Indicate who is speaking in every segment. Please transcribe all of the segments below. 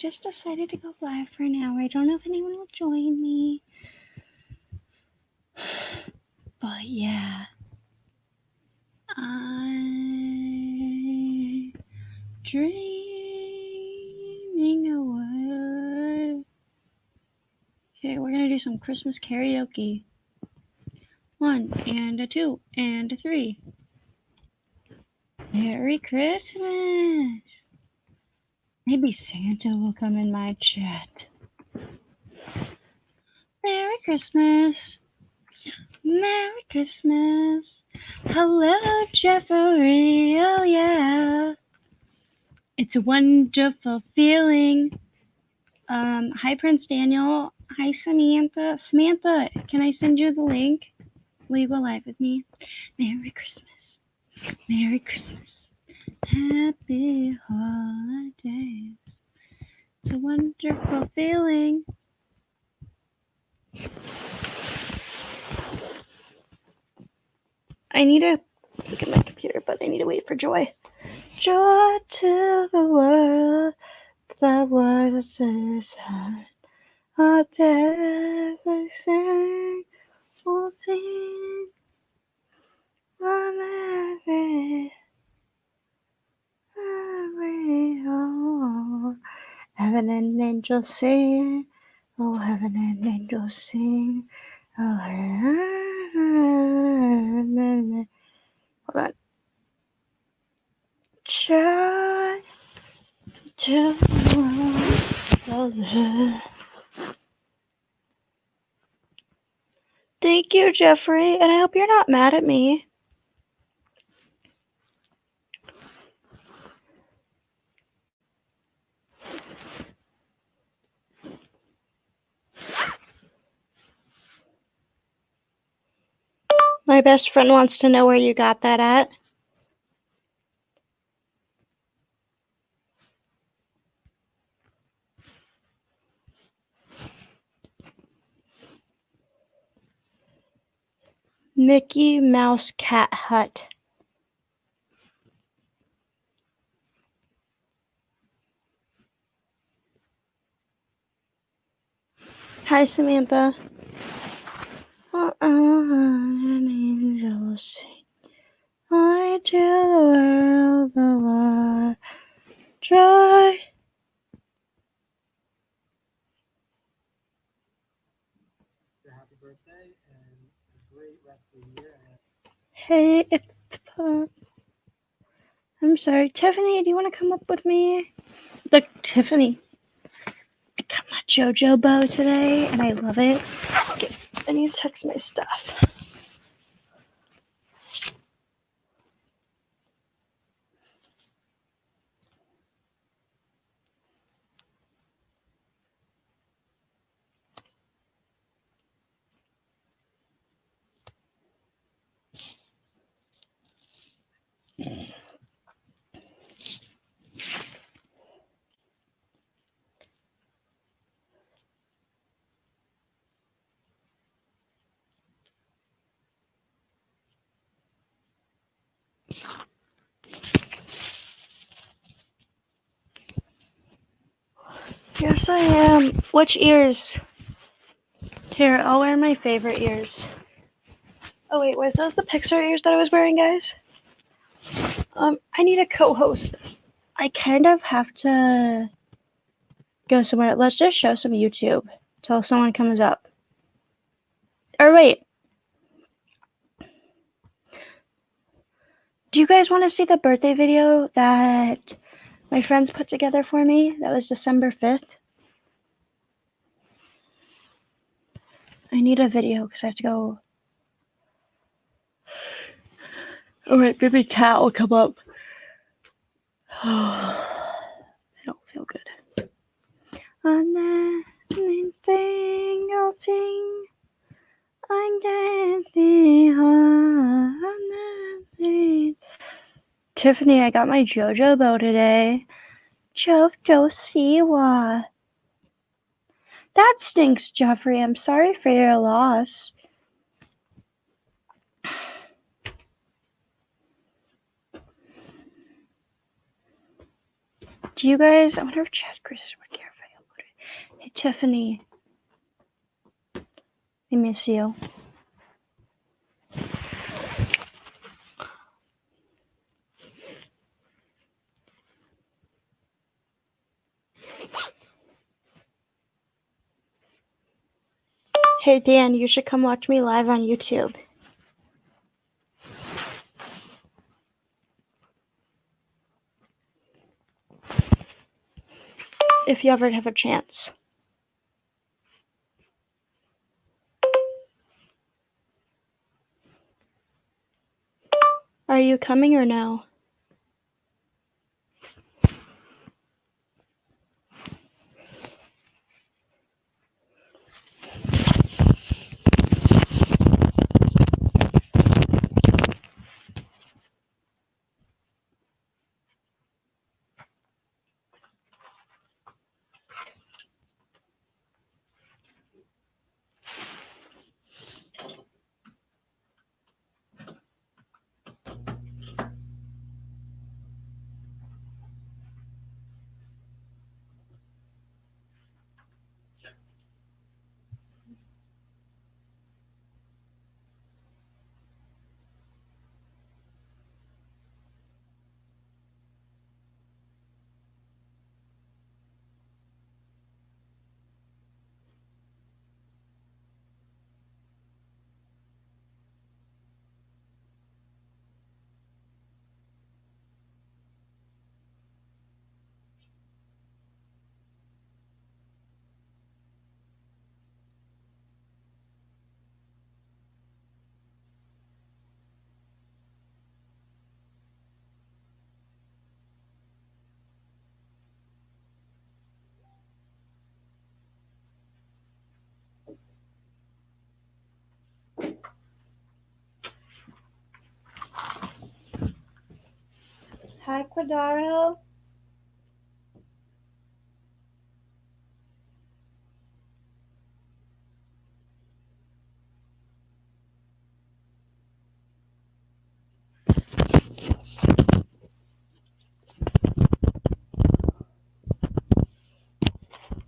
Speaker 1: just decided to go live for an hour. I don't know if anyone will join me. But yeah. I'm dreaming away. Okay, we're gonna do some Christmas karaoke. 1 and a 2 and a 3. Merry Christmas! Maybe Santa will come in my chat. Merry Christmas! Merry Christmas! Hello, Jeffrey! Oh yeah! It's a wonderful feeling. Hi, Prince Daniel. Hi, Samantha. Samantha, can I send you the link? Will you go live with me? Merry Christmas. Merry Christmas. Happy holidays. It's a wonderful feeling. I need to look at my computer, but I need to wait for Joy. Joy to the world, that was the sun. I'll never sing, we'll sing from every home. Heaven and angels sing, oh heaven and angels sing, oh heaven. Hold on. Joy to the world. Thank you, Jeffrey, and I hope you're not mad at me. My best friend wants to know where you got that at. Mickey Mouse Cat Hut. Hi, Samantha. An angel sing. I tell the world the word. Joy.
Speaker 2: Happy birthday and a great rest of the year.
Speaker 1: Hey, I'm sorry. Tiffany, do you want to come up with me? Look, Tiffany. I got my JoJo bow today, and I love it. Okay, I need to text my stuff. Yes, I am. Which ears? Here, I'll wear my favorite ears. Oh wait, was those the Pixar ears that I was wearing, guys? I need a co-host. I kind of have to go somewhere. Let's just show some YouTube till someone comes up. Or wait. Do you guys want to see the birthday video that my friends put together for me? That was December 5th. I need a video because I have to go. Alright, baby cat will come up. I don't feel good. On anything I'll sing. I'm dancing on the Tiffany, I got my JoJo bow today. JoJo Siwa. That stinks, Jeffrey. I'm sorry for your loss. Do you guys, I wonder if Chad Chris would care Tiffany, I miss you. Hey Dan, you should come watch me live on YouTube. If you ever have a chance. Are you coming or no? Hi, Quadaro.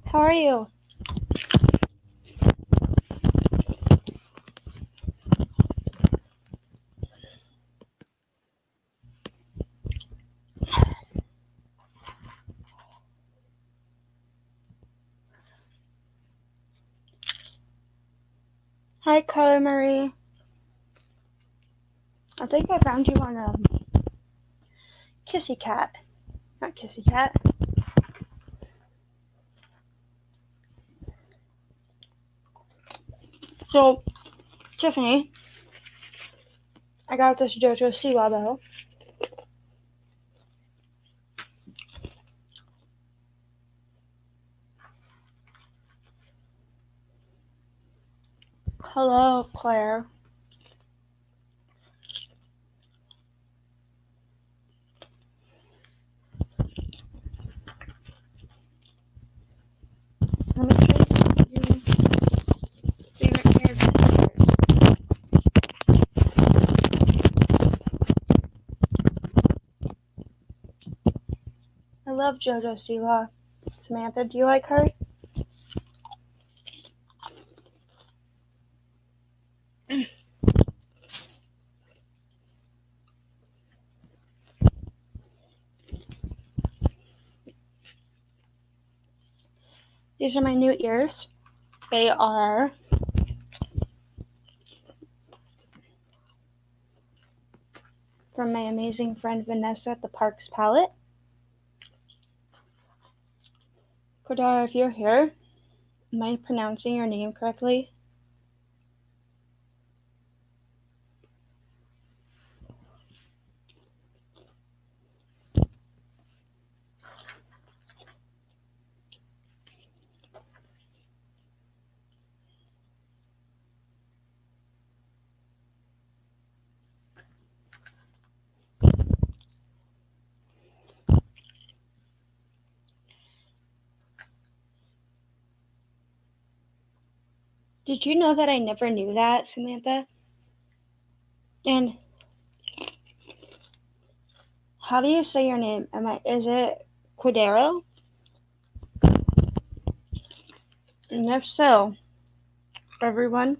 Speaker 1: How are you? Hi, Carla Marie. I think I found you on Kissy Cat. Not Kissy Cat. So, Tiffany, I got this JoJo Siwa bow. Hello, Claire. Let me show you some favorite characters. I love JoJo Siwa. Samantha, do you like her? These are my new ears. They are from my amazing friend Vanessa at the Parks Palette. Kodara, if you're here, am I pronouncing your name correctly? Did you know that I never knew that, Samantha? And how do you say your name? Is it Cordero? And if so, everyone,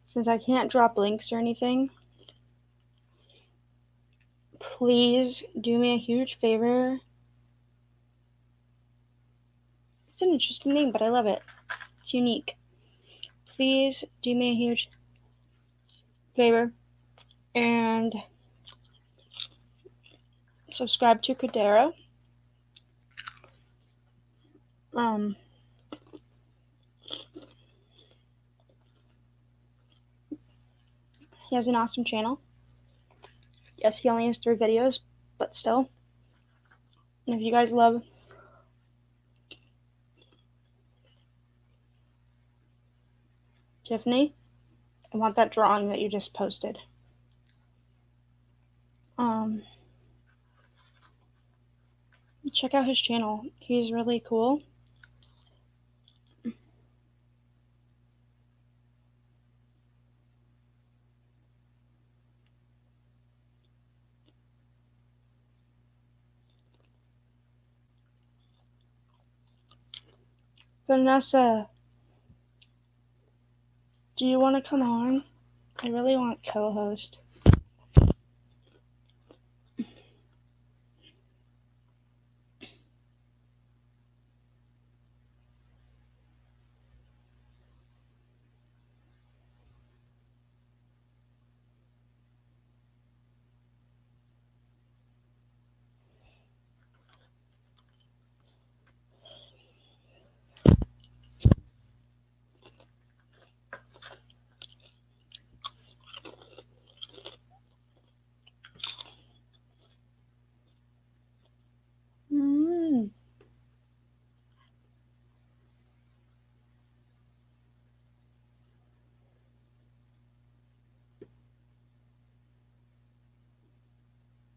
Speaker 1: since I can't drop links or anything, please do me a huge favor. It's an interesting name, but I love it. It's unique. Please do me a huge favor and subscribe to Kadero. He has an awesome channel. Yes, he only has 3 videos, but still. And if you guys love Tiffany, I want that drawing that you just posted. Check out his channel. He's really cool. Vanessa, do you want to come on? I really want co-host.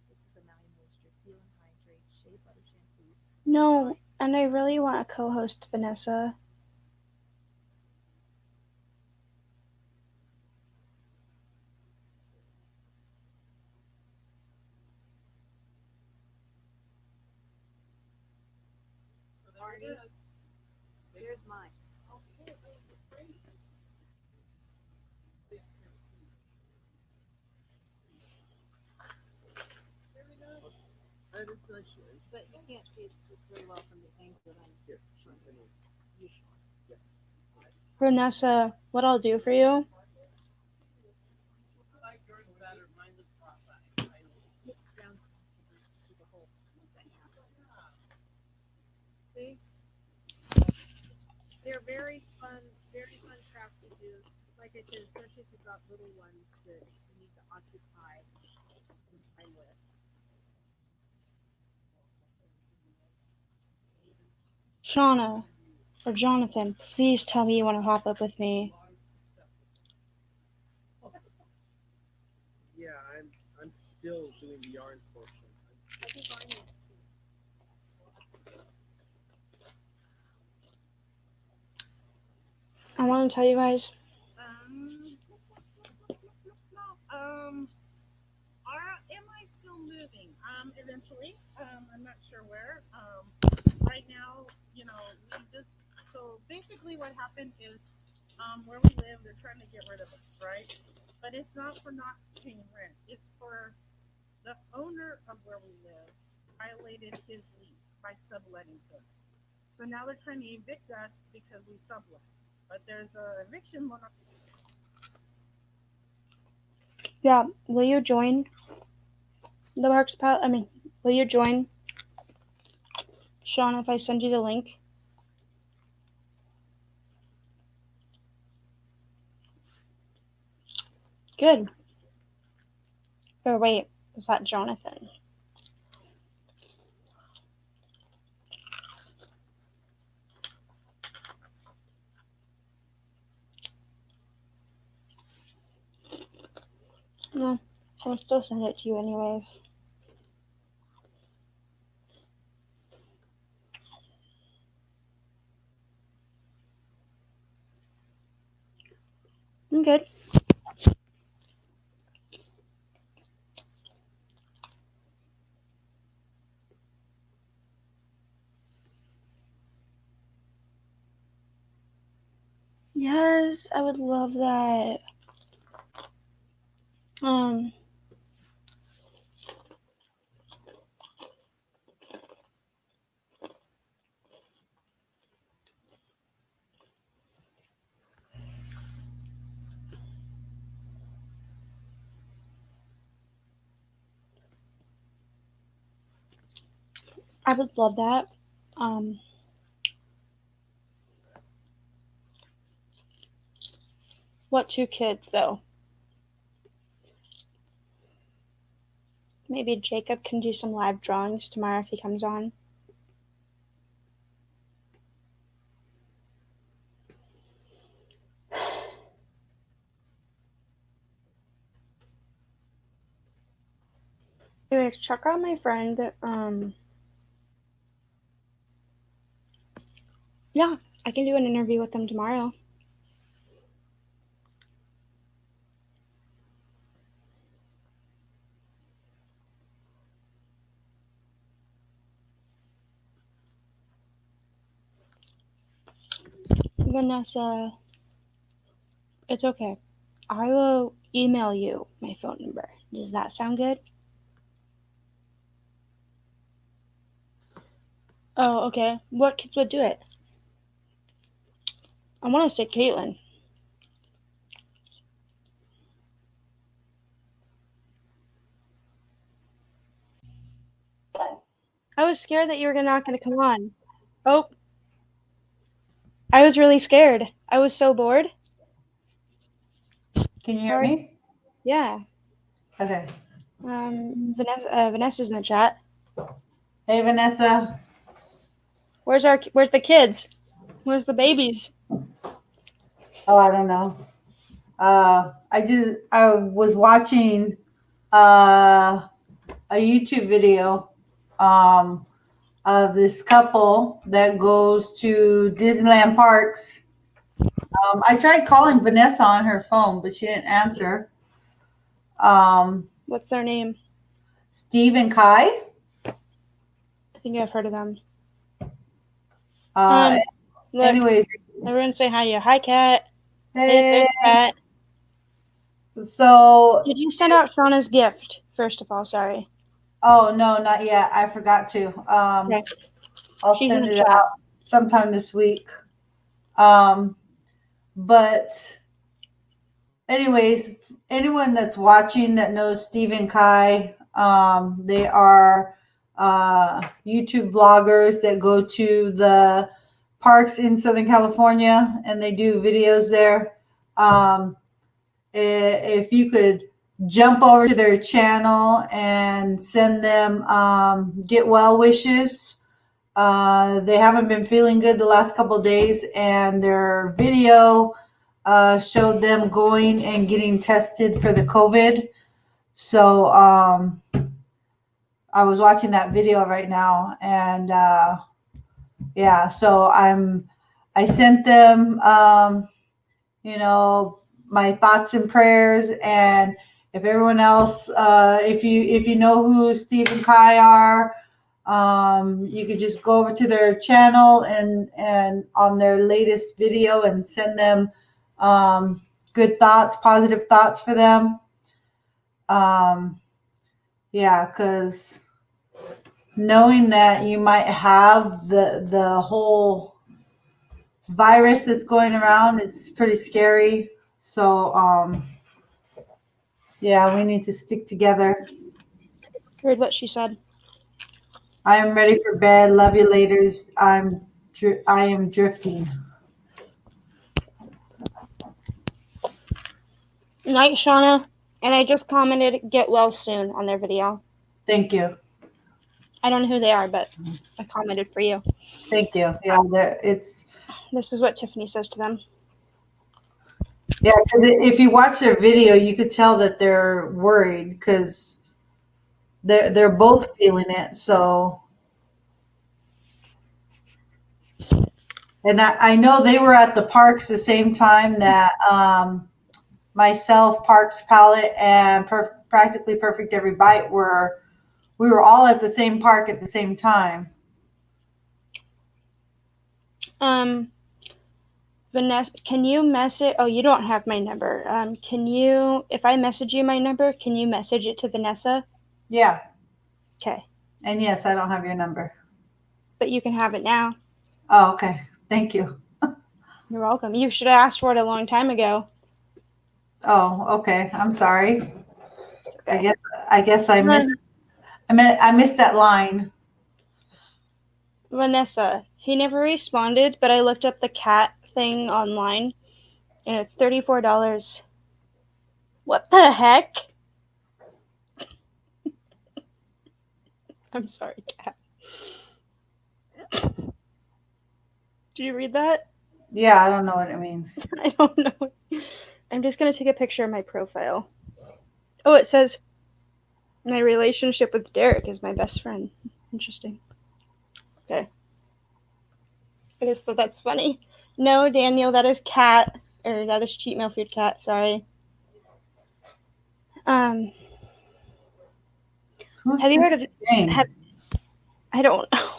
Speaker 3: This is the Maui Moisture Peel and Hydrate Shea Butter Shampoo.
Speaker 1: No, and I really want to co-host Vanessa.
Speaker 3: There it is. Here's mine.
Speaker 2: Okay, great. Very nice. That is nice.
Speaker 3: But you can't see it very well from the angle that I'm
Speaker 2: Here,
Speaker 3: showing. You showing.
Speaker 1: Vanessa, what I'll do for you,
Speaker 2: I like yours better. Mine is cross-eyed.
Speaker 3: Look down so you can see the whole thing. See? They're very fun craft to do. Like I said, especially if you've got little ones that you need to occupy some time with.
Speaker 1: Shauna or Jonathan, please tell me you want to hop up with me.
Speaker 2: Yeah, I'm still doing the yarns portion.
Speaker 3: I think mine is too.
Speaker 1: I want to tell you guys,
Speaker 4: Am I still moving? Eventually. I'm not sure where. Right now, we just, so basically what happened is, where we live, they're trying to get rid of us, right? But it's not for not paying rent. It's for the owner of where we live violated his lease by subletting to us. So now they're trying to evict us because we sublet. But there's a eviction moratorium.
Speaker 1: yeah, will you join the Parks Pal? Will you join Shauna if I send you the link? Good. Or wait, is that Jonathan? No, I'll still send it to you anyways. I'm good. Yes, I would love that. I would love that. What 2 kids though? Maybe Jacob can do some live drawings tomorrow if he comes on. Anyways, check out my friend. Yeah, I can do an interview with them tomorrow. Vanessa, it's okay. I will email you my phone number. Does that sound good? Oh, okay. What kids would do it? I want to say Caitlin. I was scared that you were not going to come on. Oh, I was really scared. I was so bored.
Speaker 5: Can you hear me?
Speaker 1: Yeah.
Speaker 5: Okay.
Speaker 1: Vanessa's in the chat.
Speaker 5: Hey, Vanessa.
Speaker 1: Where's the kids? Where's the babies?
Speaker 5: Oh, I don't know. I was watching a YouTube video of this couple that goes to Disneyland parks. I tried calling Vanessa on her phone, but she didn't answer.
Speaker 1: What's their name?
Speaker 5: Steve and Kai.
Speaker 1: I think I've heard of them.
Speaker 5: Look, anyways,
Speaker 1: everyone say hi to you. Hi, Kat.
Speaker 5: Hey,
Speaker 1: Kat.
Speaker 5: So,
Speaker 1: did you send out Shauna's gift? First of all, sorry.
Speaker 5: Oh no, not yet. I forgot to.
Speaker 1: Okay.
Speaker 5: I'll send it out sometime this week. But anyways, anyone that's watching that knows Steve and Kai, they are YouTube vloggers that go to the parks in Southern California and they do videos there. If you could jump over to their channel and send them get well wishes. They haven't been feeling good the last couple of days, and their video showed them going and getting tested for the COVID. So I was watching that video right now, and yeah, so I sent them my thoughts and prayers, and if everyone else, if you know who Steve and Kai are, you could just go over to their channel and on their latest video and send them good thoughts, positive thoughts for them. Yeah, because knowing that you might have the whole virus that's going around, it's pretty scary. So, yeah, we need to stick together.
Speaker 1: Heard what she said.
Speaker 5: I am ready for bed. Love you later. I am drifting.
Speaker 1: Night, Shauna. And I just commented get well soon on their video.
Speaker 5: Thank you.
Speaker 1: I don't know who they are, but I commented for you.
Speaker 5: Thank you. Yeah, this
Speaker 1: is what Tiffany says to them.
Speaker 5: Yeah, if you watch their video, you could tell that they're worried because they're both feeling it. So, and I know they were at the parks the same time that myself, Parks Palette, and Practically Perfect Every Bite we were all at the same park at the same time.
Speaker 1: Vanessa, can you message? Oh, you don't have my number. Can you, if I message you my number, can you message it to Vanessa?
Speaker 5: Yeah.
Speaker 1: Okay.
Speaker 5: And yes, I don't have your number.
Speaker 1: But you can have it now.
Speaker 5: Oh, okay. Thank you.
Speaker 1: You're welcome. You should have asked for it a long time ago.
Speaker 5: Oh, okay. I'm sorry.
Speaker 1: It's okay.
Speaker 5: I guess I missed I missed that line.
Speaker 1: Vanessa, he never responded, but I looked up the cat thing online, and it's $34. What the heck? I'm sorry, cat. Did you read that?
Speaker 5: Yeah, I don't know what it means.
Speaker 1: I don't know. I'm just going to take a picture of my profile. Oh, it says my relationship with Derek is my best friend. Interesting. Okay. I just thought that's funny. No, Daniel, that is cat. Or that is cheat meal food cat, sorry.
Speaker 5: Who's
Speaker 1: Have you heard of
Speaker 5: Jane?
Speaker 1: I don't know.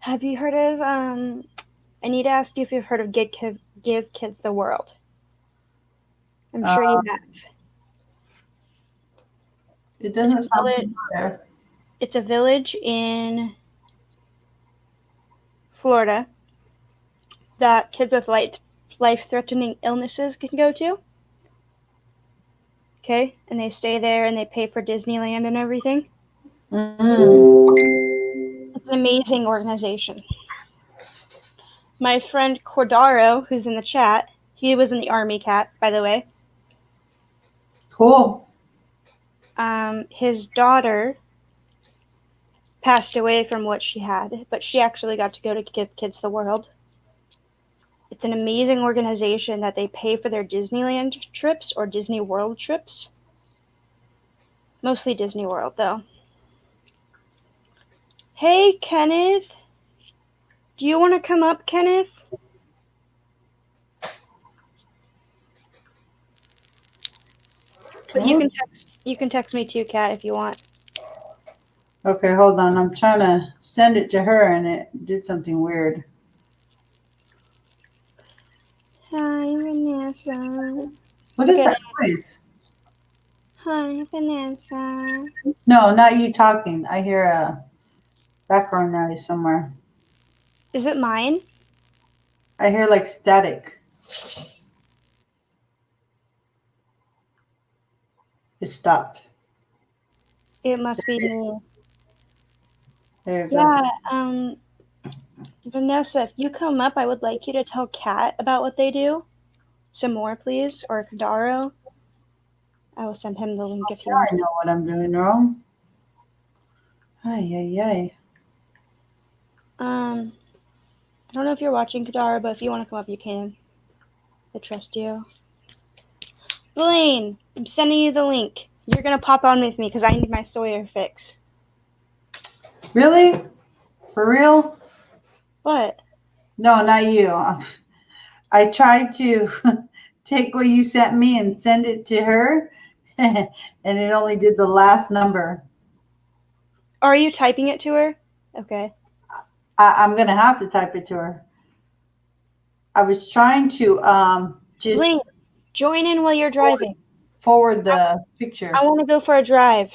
Speaker 1: Have you heard of I need to ask you if you've heard of Give Kids the World. I'm sure you have.
Speaker 5: It doesn't sound
Speaker 1: village-
Speaker 5: familiar.
Speaker 1: It's a village in Florida that kids with life-threatening illnesses can go to. Okay, and they stay there and they pay for Disneyland and everything.
Speaker 5: Mm.
Speaker 1: It's an amazing organization. My friend Cordaro, who's in the chat, he was in the Army Cat, by the way.
Speaker 5: Cool.
Speaker 1: His daughter passed away from what she had, but she actually got to go to Give Kids the World. It's an amazing organization that they pay for their Disneyland trips or Disney World trips. Mostly Disney World, though. Hey, Kenneth. Do you want to come up, Kenneth? But you can text me too, Kat, if you want.
Speaker 5: Okay, hold on. I'm trying to send it to her and it did something weird.
Speaker 1: Hi, Vanessa.
Speaker 5: What is
Speaker 1: Okay.
Speaker 5: that noise?
Speaker 1: Hi, Vanessa.
Speaker 5: No, not you talking. I hear a background noise somewhere.
Speaker 1: Is it mine?
Speaker 5: I hear like static. It stopped.
Speaker 1: It must be me.
Speaker 5: There it goes.
Speaker 1: Yeah, Vanessa, if you come up, I would like you to tell Kat about what they do. Some more, please, or Kadaro. I will send him the link if you
Speaker 5: I
Speaker 1: want.
Speaker 5: know what I'm doing wrong. Ay, ay, ay.
Speaker 1: I don't know if you're watching Kadaro, but if you want to come up, you can. I trust you. Blaine, I'm sending you the link. You're gonna pop on with me because I need my Sawyer fix.
Speaker 5: Really? For real?
Speaker 1: What?
Speaker 5: No, not you. I tried to take what you sent me and send it to her, and it only did the last number.
Speaker 1: Are you typing it to her? Okay.
Speaker 5: I'm going to have to type it to her. I was trying to just
Speaker 1: Blaine, join in while you're driving.
Speaker 5: forward the picture.
Speaker 1: I want to go for a drive.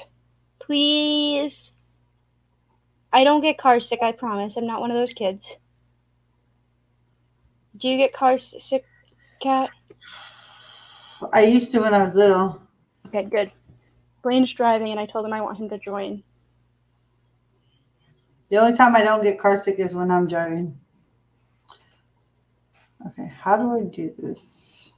Speaker 1: Please. I don't get car sick, I promise. I'm not one of those kids. Do you get car sick, Kat?
Speaker 5: I used to when I was little.
Speaker 1: Okay, good. Blaine's driving, and I told him I want him to join.
Speaker 5: The only time I don't get car sick is when I'm driving. Okay, how do I do this?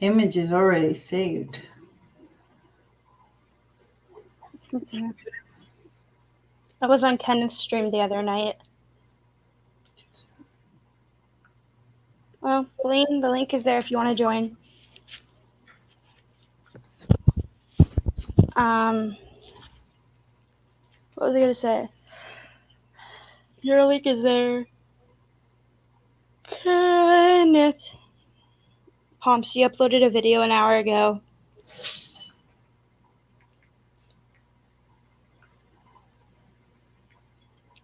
Speaker 5: Image is already saved.
Speaker 1: I was on Kenneth's stream the other night. Well, Blaine, the link is there if you want to join. What was I gonna say? Your link is there. Kenneth. Pomps, you uploaded a video an hour ago.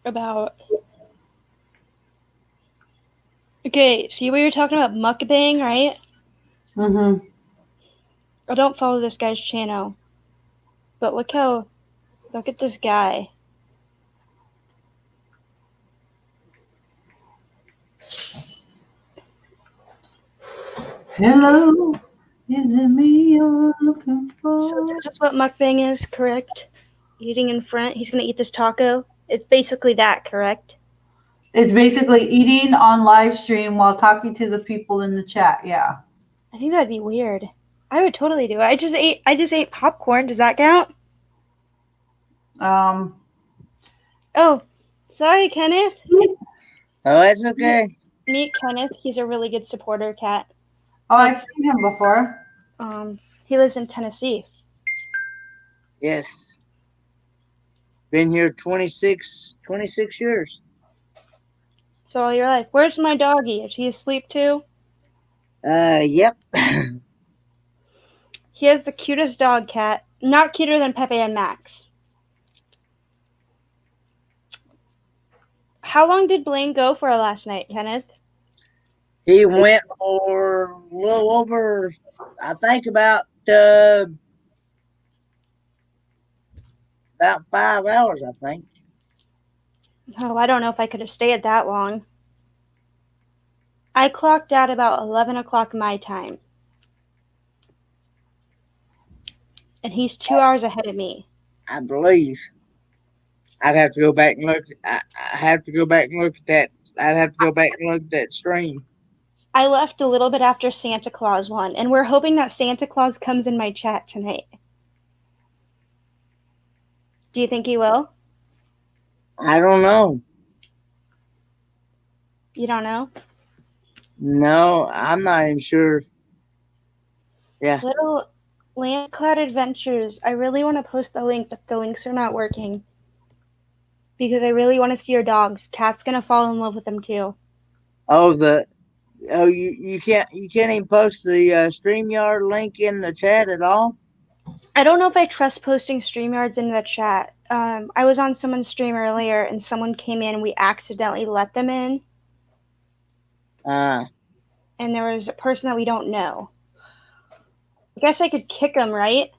Speaker 1: about. Okay, see we were talking about mukbang, right?
Speaker 5: Mm-hmm.
Speaker 1: I don't follow this guy's channel. But look at this guy.
Speaker 5: Hello, is it me you're looking for?
Speaker 1: So this is what mukbang is, correct? Eating in front. He's gonna eat this taco. It's basically that, correct?
Speaker 5: It's basically eating on live stream while talking to the people in the chat. Yeah.
Speaker 1: I think that'd be weird. I would totally do it. I just ate popcorn. Does that count?
Speaker 5: Um.
Speaker 1: Oh, sorry, Kenneth.
Speaker 6: Oh, that's okay.
Speaker 1: Meet Kenneth. He's a really good supporter cat.
Speaker 5: Oh, I've seen him before.
Speaker 1: He lives in Tennessee.
Speaker 6: Yes. Been here 26 years.
Speaker 1: So all your life. Where's my doggy? Is he asleep too?
Speaker 6: Yep.
Speaker 1: He has the cutest dog, cat. Not cuter than Pepe and Max. How long did Blaine go for last night, Kenneth?
Speaker 6: He went for a little over, I think about 5 hours, I think.
Speaker 1: Oh, I don't know if I could have stayed that long. I clocked out about 11 o'clock my time. And he's 2 hours ahead of me.
Speaker 6: I believe. I'd have to go back and look. I have to go back and look at that. I'd have to go back and look at that stream.
Speaker 1: I left a little bit after Santa Claus won, and we're hoping that Santa Claus comes in my chat tonight. Do you think he will?
Speaker 6: I don't know.
Speaker 1: You don't know?
Speaker 6: No, I'm not even sure. Yeah.
Speaker 1: Little Land Cloud Adventures. I really want to post the link, but the links are not working. Because I really want to see your dogs. Cat's gonna fall in love with them too.
Speaker 6: You can't even post the StreamYard link in the chat at all?
Speaker 1: I don't know if I trust posting StreamYards in the chat. I was on someone's stream earlier and someone came in and we accidentally let them in. And there was a person that we don't know. I guess I could kick them, right?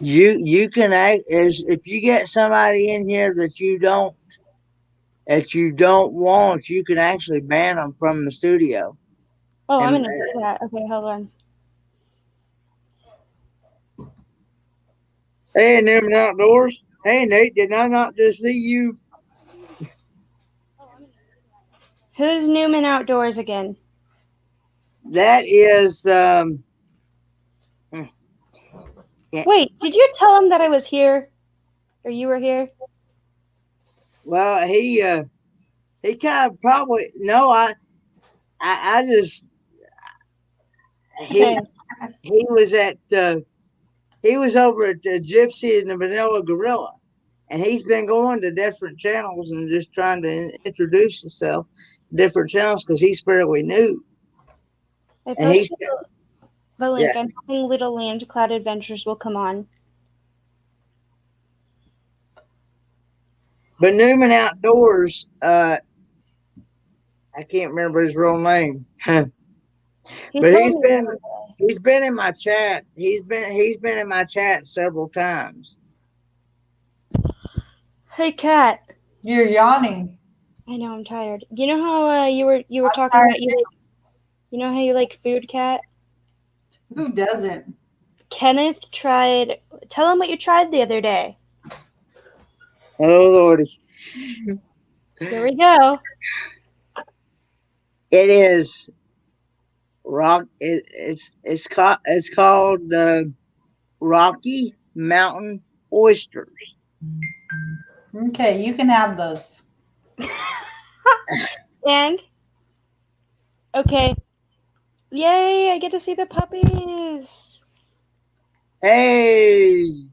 Speaker 6: You can act as if you get somebody in here that you don't want, you can actually ban them from the studio.
Speaker 1: Oh, I'm
Speaker 6: And,
Speaker 1: gonna do that. Okay, hold on.
Speaker 6: Hey, Newman Outdoors. Hey, Nate, did I not just see you?
Speaker 1: Who's Newman Outdoors again?
Speaker 6: That is
Speaker 1: Wait, did you tell him that I was here? Or you were here?
Speaker 6: well, he kind of probably no. I just
Speaker 1: Okay.
Speaker 6: he was at he was over at the Gypsy and the Vanilla Gorilla, and he's been going to different channels and just trying to introduce himself to different channels because he's fairly new.
Speaker 1: I
Speaker 6: And he's
Speaker 1: posted the link.
Speaker 6: yeah.
Speaker 1: I'm hoping Little Land Cloud Adventures will come on.
Speaker 6: But Newman Outdoors, I can't remember his real name. But
Speaker 1: told me
Speaker 6: he's been in my chat. He's been in my chat several times.
Speaker 1: Hey, Kat.
Speaker 5: You're yawning.
Speaker 1: I know I'm tired. You know how you were talking about you know how you like food, Kat?
Speaker 5: Who doesn't?
Speaker 1: Kenneth tried. Tell him what you tried the other day.
Speaker 6: Oh Lordy!
Speaker 1: Here we go.
Speaker 6: It is rock. It's called Rocky Mountain oysters.
Speaker 5: Okay, you can have those.
Speaker 1: And okay. Yay, I get to see the puppies.
Speaker 6: Hey,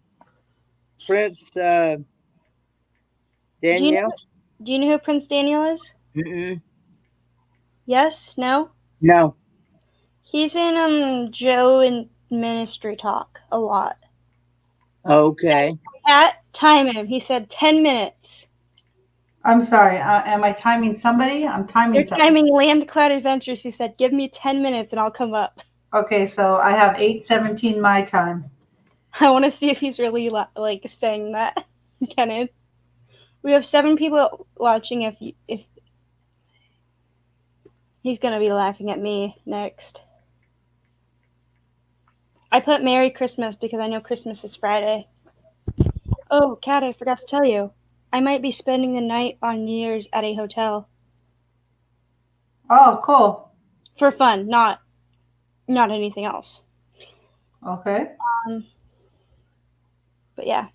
Speaker 6: Prince Danielle.
Speaker 1: Do you know who Prince Daniel is?
Speaker 6: Mm-mm.
Speaker 1: Yes? No?
Speaker 6: No.
Speaker 1: He's in Joe and Ministry Talk a lot.
Speaker 6: Okay.
Speaker 1: At time him. He said 10 minutes.
Speaker 5: I'm sorry. Am I timing somebody? I'm timing
Speaker 1: You're
Speaker 5: somebody.
Speaker 1: timing Land Cloud Adventures. He said, give me 10 minutes and I'll come up.
Speaker 5: Okay, so I have 8:17 my time.
Speaker 1: I want to see if he's really like saying that, Kenneth. We have 7 people watching. If he's gonna be laughing at me next. I put Merry Christmas because I know Christmas is Friday. Oh, Kat, I forgot to tell you. I might be spending the night on New Year's at a hotel
Speaker 5: Oh, cool.
Speaker 1: for fun, not anything else.
Speaker 5: Okay.
Speaker 1: But yeah.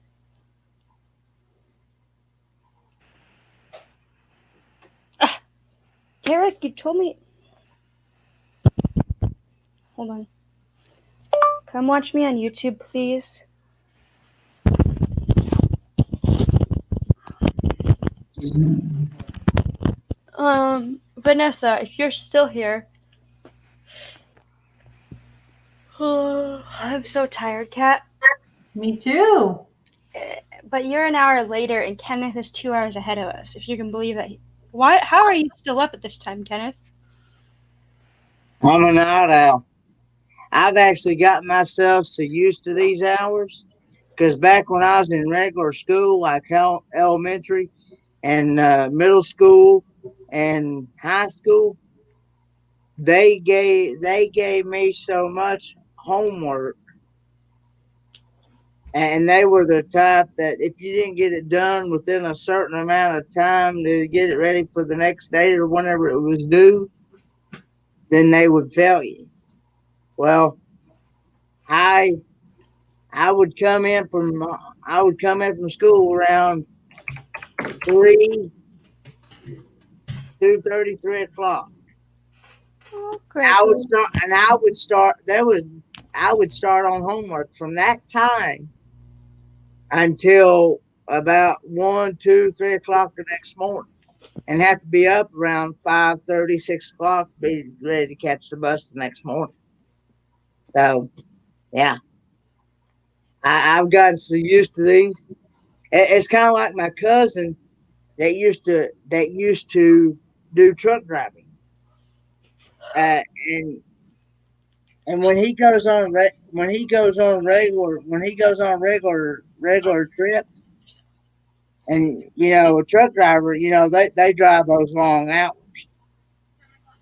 Speaker 1: Derek, you told me. Hold on. Come watch me on YouTube, please. Vanessa, if you're still here. I'm so tired, Kat.
Speaker 5: Me too.
Speaker 1: But you're an hour later, and Kenneth is 2 hours ahead of us. If you can believe that. How are you still up at this time, Kenneth?
Speaker 6: I'm a night owl. I've actually got myself so used to these hours because back when I was in regular school, like elementary and middle school and high school, they gave me so much homework, and they were the type that if you didn't get it done within a certain amount of time to get it ready for the next day or whenever it was due, then they would fail you. Well, I would come in from school around 3, 2:30, 3 o'clock.
Speaker 1: Oh, great.
Speaker 6: I would start on homework from that time until about 1, 2, 3 o'clock the next morning, and have to be up around 5:30, 6 o'clock to be ready to catch the bus the next morning. So, yeah, I've gotten so used to these. It's kind of like my cousin that used to do truck driving, and when he goes on regular trip, and a truck driver, they drive those long hours,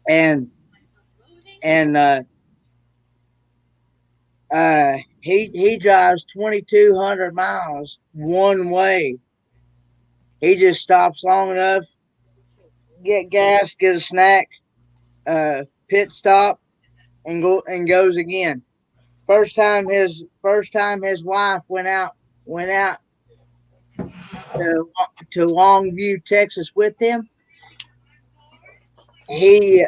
Speaker 6: and he drives 2,200 miles one way. He just stops long enough, get gas, get a snack, pit stop, and goes again. First time his wife went out to Longview, Texas with him. His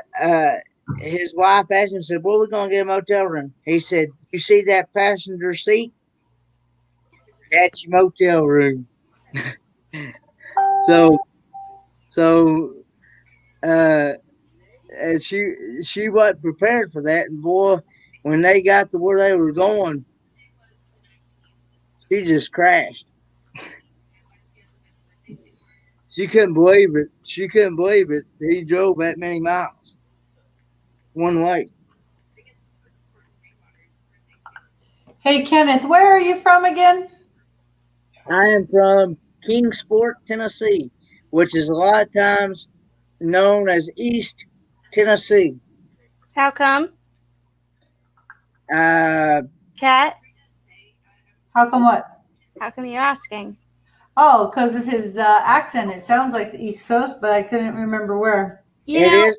Speaker 6: wife asked him, said, "Well, we're gonna get a motel room." He said, "You see that passenger seat? That's your motel room." so and she wasn't prepared for that, and boy, when they got to where they were going, she just crashed. She couldn't believe it. He drove that many miles one way.
Speaker 5: Hey, Kenneth, where are you from again?
Speaker 6: I am from Kingsport, Tennessee, which is a lot of times known as East Tennessee.
Speaker 1: How come?
Speaker 6: Uh,
Speaker 1: Kat,
Speaker 5: How come what?
Speaker 1: how come you're asking?
Speaker 5: Oh, because of his accent. It sounds like the East Coast, but I couldn't remember where.
Speaker 1: You know,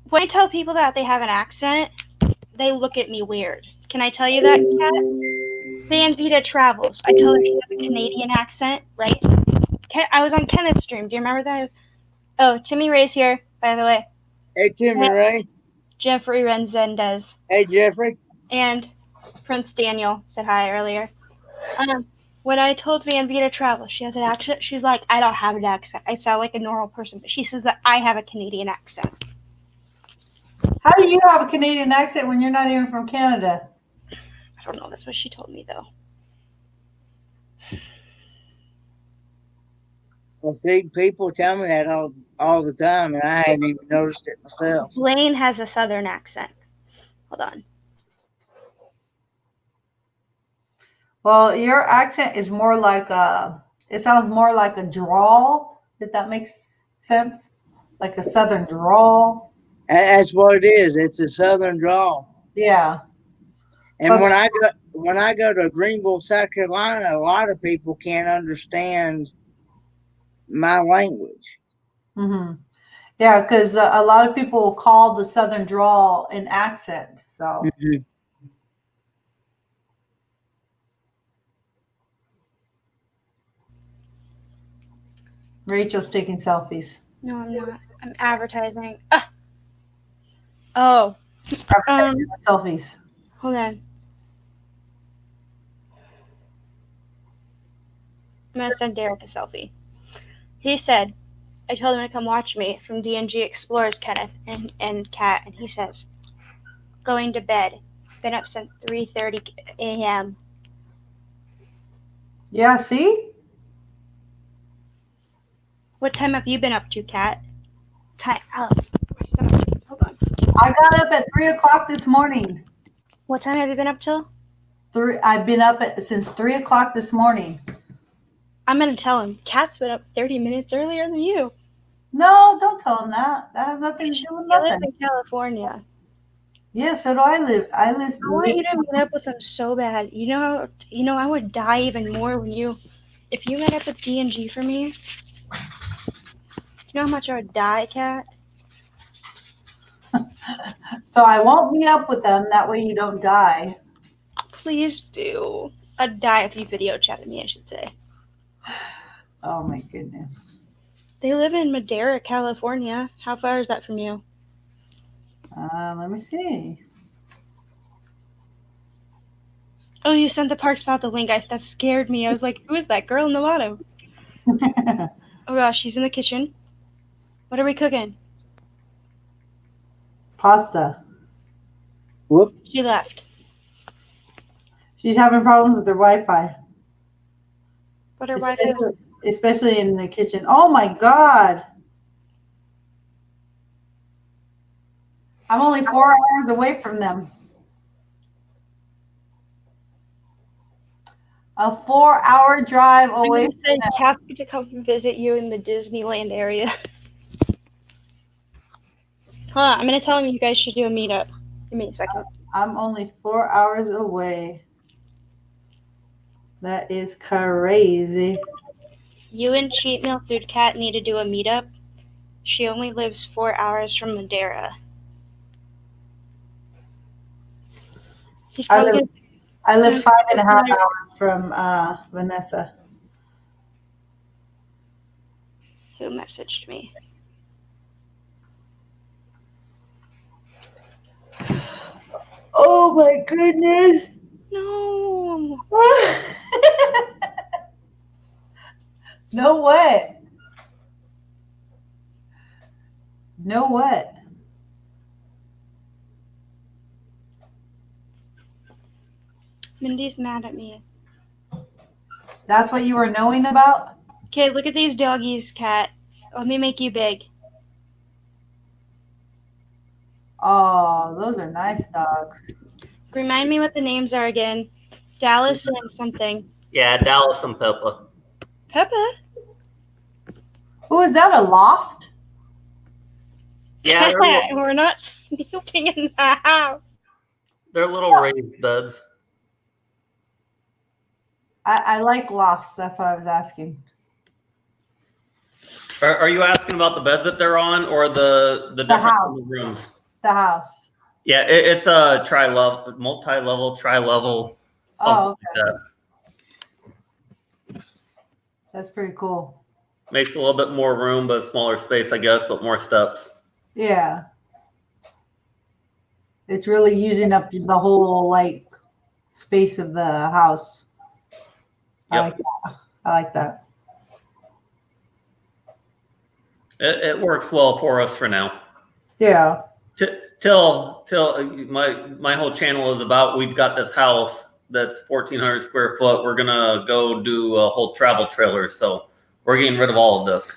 Speaker 1: when I tell people that they have an accent, they look at me weird. Can I tell you that, Kat? Van Vita Travels. I told her she has a Canadian accent, right? I was on Kenneth's stream. Do you remember that? Oh, Timmy Ray's here, by the way.
Speaker 6: Hey, Timmy Ray.
Speaker 1: Jeffrey Renzendez.
Speaker 6: Hey, Jeffrey.
Speaker 1: And Prince Daniel said hi earlier. When I told Van Vita Travel she has an accent, she's like, I don't have an accent. I sound like a normal person. But she says that I have a Canadian accent.
Speaker 5: How do you have a Canadian accent when you're not even from Canada?
Speaker 1: I don't know. That's what she told me, though.
Speaker 6: Well, see, people tell me that all the time, and I hadn't even noticed it myself.
Speaker 1: Blaine has a southern accent. Hold on.
Speaker 5: Well, your accent is more like it sounds more like a drawl, if that makes sense. Like a southern drawl.
Speaker 6: That's what it is. It's a southern drawl.
Speaker 5: Yeah.
Speaker 6: And
Speaker 5: But-
Speaker 6: when I go to Greenville, South Carolina, a lot of people can't understand my language.
Speaker 5: Mm-hmm. Yeah, because a lot of people call the southern drawl an accent. So
Speaker 6: Mhm.
Speaker 5: Rachel's taking selfies.
Speaker 1: No, I'm not. I'm advertising. Ah. Oh,
Speaker 5: Selfies.
Speaker 1: hold on. I'm gonna send Derek a selfie. He said, I told him to come watch me from DNG Explorers, Kenneth and Kat, and he says, going to bed. Been up since 3:30 a.m.
Speaker 5: Yeah, see?
Speaker 1: What time have you been up to, Kat? Time. Oh, hold on.
Speaker 5: I got up at 3 o'clock this morning.
Speaker 1: What time have you been up till?
Speaker 5: I've been up since 3 o'clock this morning.
Speaker 1: I'm gonna tell him. Kat's been up 30 minutes earlier than you.
Speaker 5: No, don't tell him that. That has nothing to do with
Speaker 1: He lives
Speaker 5: nothing.
Speaker 1: in California.
Speaker 5: Yeah, so do I live. I live.
Speaker 1: I want you to meet up with him so bad. You know, I would die even more if you met up with DNG for me. You know how much I would die, Kat?
Speaker 5: So I won't meet up with them. That way you don't die.
Speaker 1: Please do. I'd die if you video chatted me, I should say.
Speaker 5: Oh my goodness.
Speaker 1: They live in Madera, California. How far is that from you?
Speaker 5: Let me see.
Speaker 1: Oh, you sent the Park Spot the link. That scared me. I was like, who is that girl in the bottom? Oh gosh, she's in the kitchen. What are we cooking?
Speaker 5: Pasta.
Speaker 6: Whoop.
Speaker 1: She left.
Speaker 5: She's having problems with her Wi-Fi.
Speaker 1: But her wife is
Speaker 5: Especially in the kitchen. Oh my God. I'm only 4 hours away from them. A 4-hour drive away from them.
Speaker 1: Kathy to come visit you in the Disneyland area. Hold on, I'm gonna tell him you guys should do a meetup. Give me a second.
Speaker 5: I'm only 4 hours away. That is crazy.
Speaker 1: You and Cheat Meal Food Cat need to do a meetup. She only lives 4 hours from Madera. He's
Speaker 5: I
Speaker 1: probably
Speaker 5: live, I live 5.5 hours from Vanessa.
Speaker 1: who messaged me.
Speaker 5: Oh my goodness.
Speaker 1: No.
Speaker 5: No what? No what?
Speaker 1: Mindy's mad at me.
Speaker 5: That's what you were knowing about?
Speaker 1: Okay, look at these doggies, Cat. Let me make you big.
Speaker 5: Oh, those are nice dogs.
Speaker 1: Remind me what the names are again. Dallas and something.
Speaker 7: Yeah, Dallas and Peppa.
Speaker 1: Peppa?
Speaker 5: Oh, is that a loft?
Speaker 7: Yeah,
Speaker 1: We're not snooping in the house.
Speaker 7: they're little raised beds.
Speaker 5: I like lofts. That's why I was asking.
Speaker 7: Are you asking about the beds that they're on, or the different
Speaker 5: house.
Speaker 7: rooms?
Speaker 5: The house.
Speaker 7: Yeah, it's a multi-level, tri-level.
Speaker 5: Oh, okay.
Speaker 7: Like that.
Speaker 5: That's pretty cool.
Speaker 7: Makes a little bit more room, but smaller space, I guess, but more steps.
Speaker 5: Yeah. It's really using up the whole like space of the house. I
Speaker 7: Yep.
Speaker 5: like that. I like that.
Speaker 7: It works well for us for now.
Speaker 5: Yeah.
Speaker 7: Till my whole channel is about, we've got this house that's 1,400 square foot. We're gonna go do a whole travel trailer, so We're getting rid of all of this.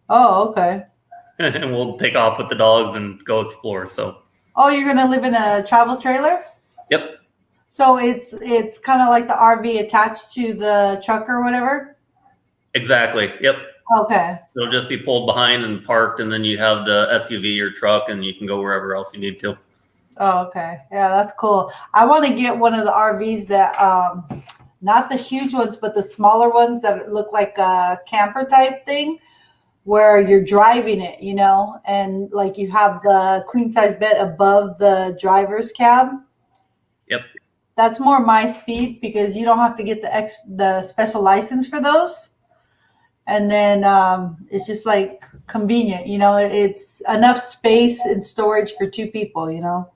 Speaker 5: Oh, okay.
Speaker 7: And we'll take off with the dogs and go explore. So,
Speaker 5: Oh, you're gonna live in a travel trailer?
Speaker 7: yep,
Speaker 5: So it's kind of like the RV attached to the truck or whatever?
Speaker 7: exactly. Yep.
Speaker 5: Okay.
Speaker 7: It'll just be pulled behind and parked, and then you have the SUV or truck, and you can go wherever else you need to.
Speaker 5: Oh, okay. Yeah, that's cool. I want to get one of the RVs that, not the huge ones, but the smaller ones that look like a camper type thing where you're driving it, you know, and like you have the queen size bed above the driver's cab.
Speaker 7: Yep.
Speaker 5: That's more my speed because you don't have to get the special license for those. And then it's just like convenient, you know, it's enough space and storage for two people, you know.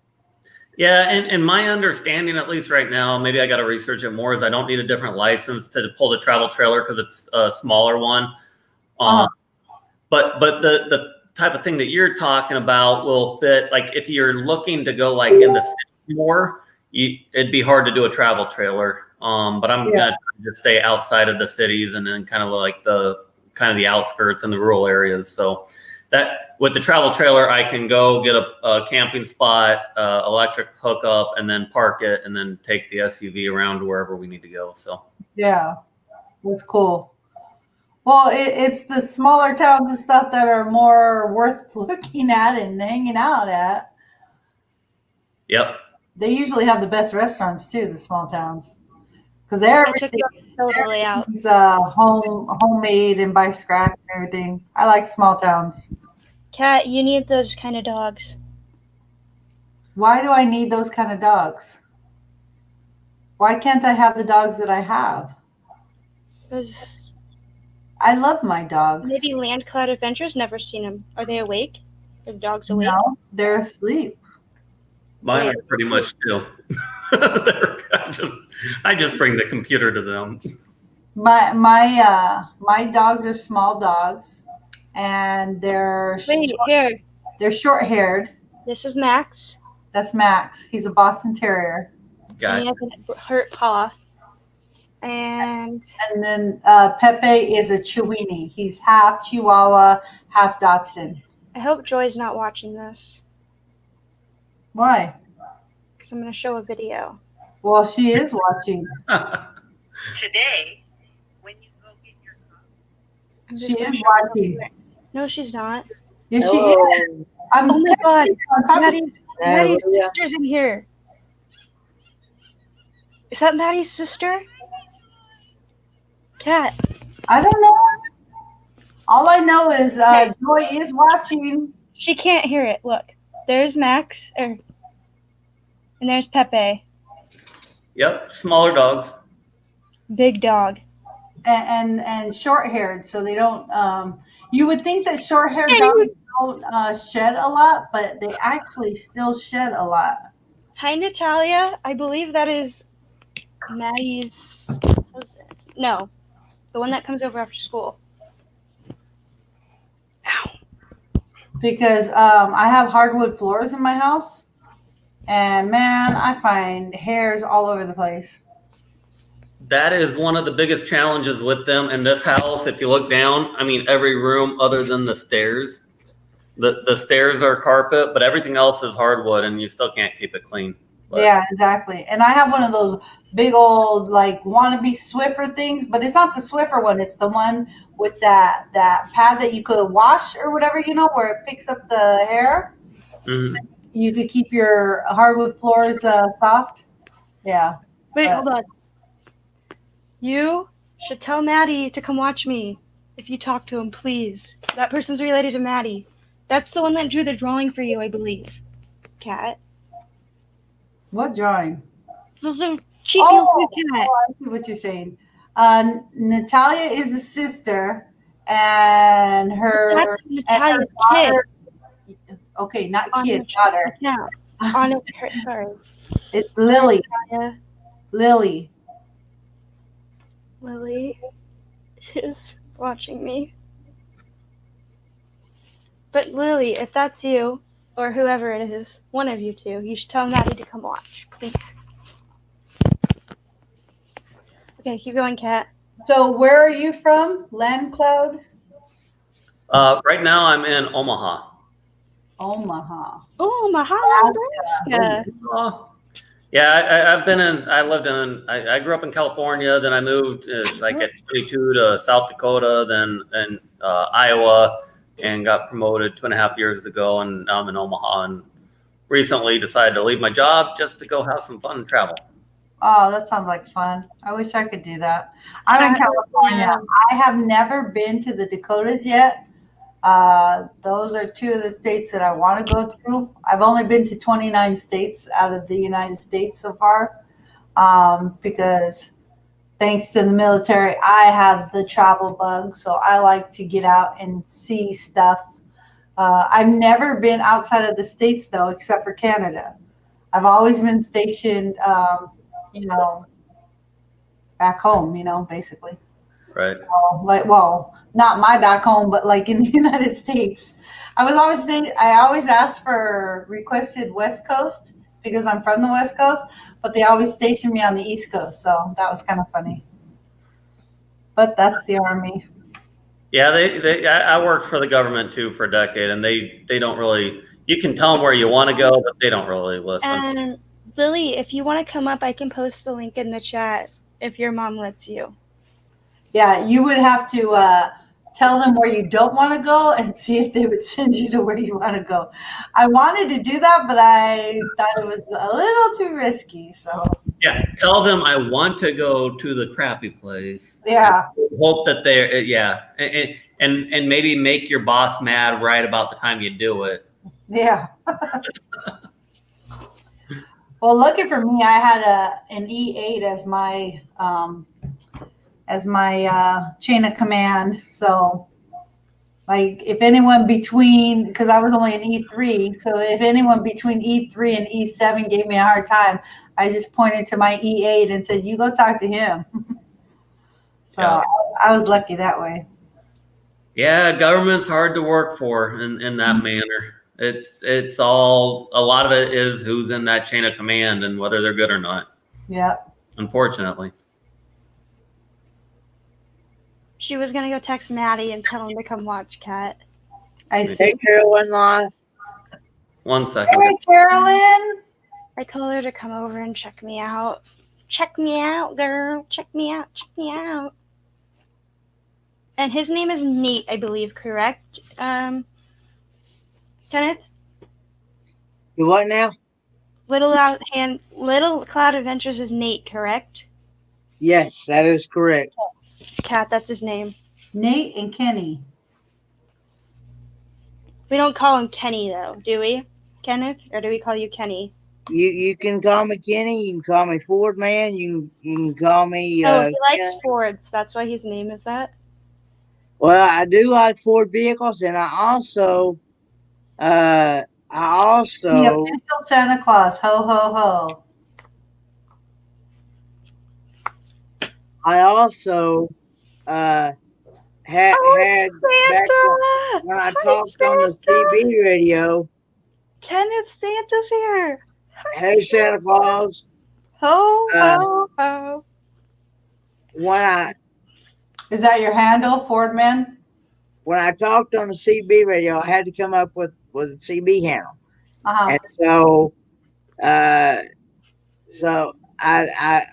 Speaker 7: Yeah, and my understanding, at least right now, maybe I got to research it more, is I don't need a different license to pull the travel trailer because it's a smaller one. But the type of thing that you're talking about will fit. Like if you're looking to go like in the city more, it'd be hard to do a travel trailer. But I'm gonna just stay outside of the cities and then kind of like the outskirts and the rural areas. So that with the travel trailer, I can go get a camping spot, electric hookup, and then park it, and then take the SUV around to wherever we need to go. So
Speaker 5: Yeah, that's cool. Well, it's the smaller towns and stuff that are more worth looking at and hanging out at.
Speaker 7: yep.
Speaker 5: They usually have the best restaurants too, the small towns, because
Speaker 1: I took the totally out.
Speaker 5: everything's homemade and by scratch and everything. I like small towns.
Speaker 1: Cat, you need those kind of dogs.
Speaker 5: Why do I need those kind of dogs? Why can't I have the dogs that I have?
Speaker 1: Those
Speaker 5: I love my dogs.
Speaker 1: maybe Land Cloud Adventures. Never seen them. Are they awake? Are the dogs awake?
Speaker 5: No, they're asleep.
Speaker 7: Mine are pretty much too. I just bring the computer to them.
Speaker 5: My dogs are small dogs, and they're
Speaker 1: Wait, here.
Speaker 5: they're short haired.
Speaker 1: This is Max.
Speaker 5: That's Max. He's a Boston Terrier.
Speaker 7: Got
Speaker 1: And
Speaker 7: it.
Speaker 1: he has a hurt paw. And
Speaker 5: And then Pepe is a Chiweenie. He's half Chihuahua, half Dachshund.
Speaker 1: I hope Joy's not watching this
Speaker 5: Why?
Speaker 1: because I'm going to show a video.
Speaker 5: Well, she is watching.
Speaker 4: Today, when you go get your cup,
Speaker 1: I'm just
Speaker 5: She
Speaker 1: gonna
Speaker 5: is
Speaker 1: show her real
Speaker 5: watching.
Speaker 1: quick. No, she's not.
Speaker 5: Yes, she is. I'm
Speaker 1: Oh my God.
Speaker 5: I'm talking-
Speaker 1: Maddie's
Speaker 6: yeah.
Speaker 1: sister's in here. Is that Maddie's sister? Cat.
Speaker 5: I don't know. All I know is Joy is watching.
Speaker 1: She can't hear it. Look. There's Max. And there's Pepe.
Speaker 7: Yep, smaller dogs.
Speaker 1: Big dog.
Speaker 5: And short haired, so they don't. You would think that short haired
Speaker 1: Yeah,
Speaker 5: dogs don't shed a lot, but they actually still shed a lot.
Speaker 1: Hi, Natalia. I believe that is Maddie's husband. No. The one that comes over after school. Ow.
Speaker 5: Because I have hardwood floors in my house, and man, I find hairs all over the place.
Speaker 7: That is one of the biggest challenges with them in this house. If you look down, I mean, every room other than the stairs, the stairs are carpet, but everything else is hardwood, and you still can't keep it clean. But
Speaker 5: Yeah, exactly. And I have one of those big old like wannabe Swiffer things, but it's not the Swiffer one. It's the one with that pad that you could wash or whatever, you know, where it picks up the hair.
Speaker 7: Mhm.
Speaker 5: You could keep your hardwood floors soft. Yeah.
Speaker 1: Wait, hold on. You should tell Maddie to come watch me if you talk to him, please. That person's related to Maddie. That's the one that drew the drawing for you, I believe. Cat.
Speaker 5: What drawing?
Speaker 1: This is a cheeky
Speaker 5: Oh,
Speaker 1: little cat.
Speaker 5: I see what you're saying. Natalia is a sister, and her
Speaker 1: That's Natalia's kid.
Speaker 5: daughter. Okay, not
Speaker 1: On
Speaker 5: kid,
Speaker 1: the
Speaker 5: daughter.
Speaker 1: account. On her, sorry.
Speaker 5: It's Lily.
Speaker 1: Natalia.
Speaker 5: Lily.
Speaker 1: Lily is watching me. But Lily, if that's you, or whoever it is, one of you two, you should tell Maddie to come watch, please. Okay, keep going, Kat.
Speaker 5: So where are you from? Land Cloud?
Speaker 7: Right now I'm in Omaha.
Speaker 5: Omaha.
Speaker 1: Oh, Omaha, Nebraska.
Speaker 7: Yeah, I've been in. I grew up in California. Then I moved like at 22 to South Dakota, then in Iowa, and got promoted 2.5 years ago. And now I'm in Omaha, and recently decided to leave my job just to go have some fun and travel.
Speaker 5: Oh, that sounds like fun. I wish I could do that. I'm in California. I have never been to the Dakotas yet. Those are two of the states that I want to go to. I've only been to 29 states out of the United States so far, because thanks to the military, I have the travel bug. So I like to get out and see stuff. I've never been outside of the states though, except for Canada. I've always been stationed, you know, back home, basically.
Speaker 7: Right.
Speaker 5: So, like, well, not my back home, but like in the United States. I always ask for requested West Coast because I'm from the West Coast, but they always station me on the East Coast. So that was kind of funny. But that's the Army.
Speaker 7: Yeah, I worked for the government too for a decade, and they don't really. You can tell them where you want to go, but they don't really listen.
Speaker 1: And Lily, if you want to come up, I can post the link in the chat if your mom lets you.
Speaker 5: Yeah, you would have to tell them where you don't want to go and see if they would send you to where you want to go. I wanted to do that, but I thought it was a little too risky. So
Speaker 7: Yeah, tell them I want to go to the crappy place.
Speaker 5: yeah,
Speaker 7: Hope that they're and maybe make your boss mad right about the time you do it.
Speaker 5: yeah. Well, lucky for me, I had an E8 as my chain of command. So, like, if anyone between, because I was only an E3, so if anyone between E3 and E7 gave me a hard time, I just pointed to my E8 and said, "You go talk to him." So
Speaker 7: Yeah.
Speaker 5: I was lucky that way.
Speaker 7: Yeah, government's hard to work for in that manner. It's all a lot of it is who's in that chain of command and whether they're good or not.
Speaker 5: Yeah.
Speaker 7: Unfortunately.
Speaker 1: She was gonna go text Maddie and tell him to come watch Cat.
Speaker 5: I see.
Speaker 6: Hey, Carolyn Live.
Speaker 7: 1 second.
Speaker 5: Hey, Carolyn.
Speaker 1: I told her to come over and check me out. Check me out, girl. Check me out. Check me out. And his name is Nate, I believe, correct? Kenneth?
Speaker 6: You what now?
Speaker 1: Little Cloud Adventures is Nate, correct?
Speaker 6: Yes, that is correct.
Speaker 1: Cat, that's his name.
Speaker 5: Nate and Kenny.
Speaker 1: We don't call him Kenny though, do we? Kenneth? Or do we call you Kenny?
Speaker 6: You can call me Kenny. You can call me Ford Man. You can call me.
Speaker 1: He likes Fords. That's why his name is that.
Speaker 6: Well, I do like Ford vehicles, and I also.
Speaker 5: The official Santa Claus. Ho ho ho.
Speaker 6: I also had back when I talked on the TV radio.
Speaker 1: Kenneth, Santa's here.
Speaker 6: Hey, Santa Claus.
Speaker 1: Ho ho ho.
Speaker 5: Is that your handle, Ford Man?
Speaker 6: When I talked on the CB radio, I had to come up with a CB handle,
Speaker 5: Uh-huh.
Speaker 6: and so I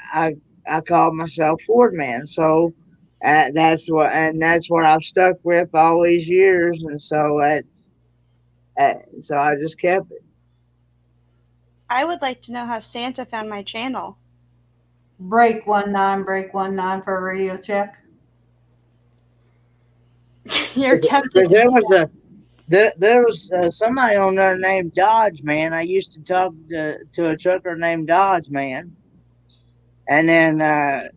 Speaker 6: called myself Ford Man. So that's what I've stuck with all these years, and so so I just kept it.
Speaker 1: I would like to know how Santa found my channel.
Speaker 5: Break 19 for a radio check.
Speaker 1: You're tempted.
Speaker 6: There was somebody on there named Dodge Man. I used to talk to a trucker named Dodge Man, and then a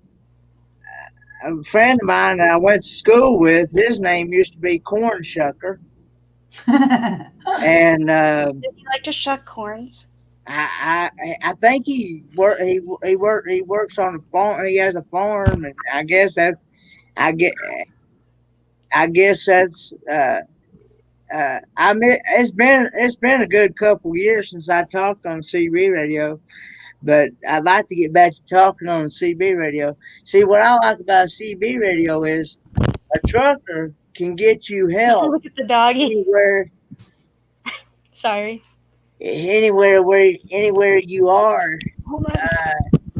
Speaker 6: friend of mine that I went to school with, his name used to be Corn Shucker, and
Speaker 1: Does he like to shuck corns?
Speaker 6: I think he works on a farm. He has a farm, and I guess that's it's been a good couple years since I talked on CB radio, But I'd like to get back to talking on the CB radio. See, what I like about CB radio is a trucker can get you help
Speaker 1: Look at the doggy.
Speaker 6: anywhere,
Speaker 1: Sorry.
Speaker 6: anywhere you are.
Speaker 1: Hold on.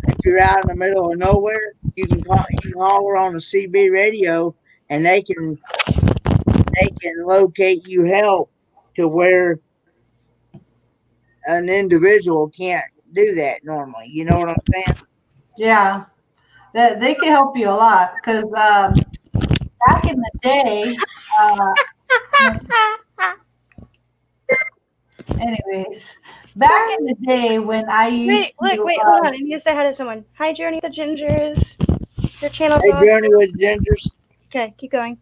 Speaker 6: If you're out in the middle of nowhere, you can holler on the CB radio, and they can locate you help to where an individual can't do that normally. You know what I'm saying?
Speaker 5: Yeah, they can help you a lot because back in the day, anyways, back in the day when I used
Speaker 1: Wait, hold on. I need to say hi to someone. Hi, Journey the Gingers. Your channel's
Speaker 6: Hey,
Speaker 1: on.
Speaker 6: Journey with Gingers.
Speaker 1: Okay, keep going.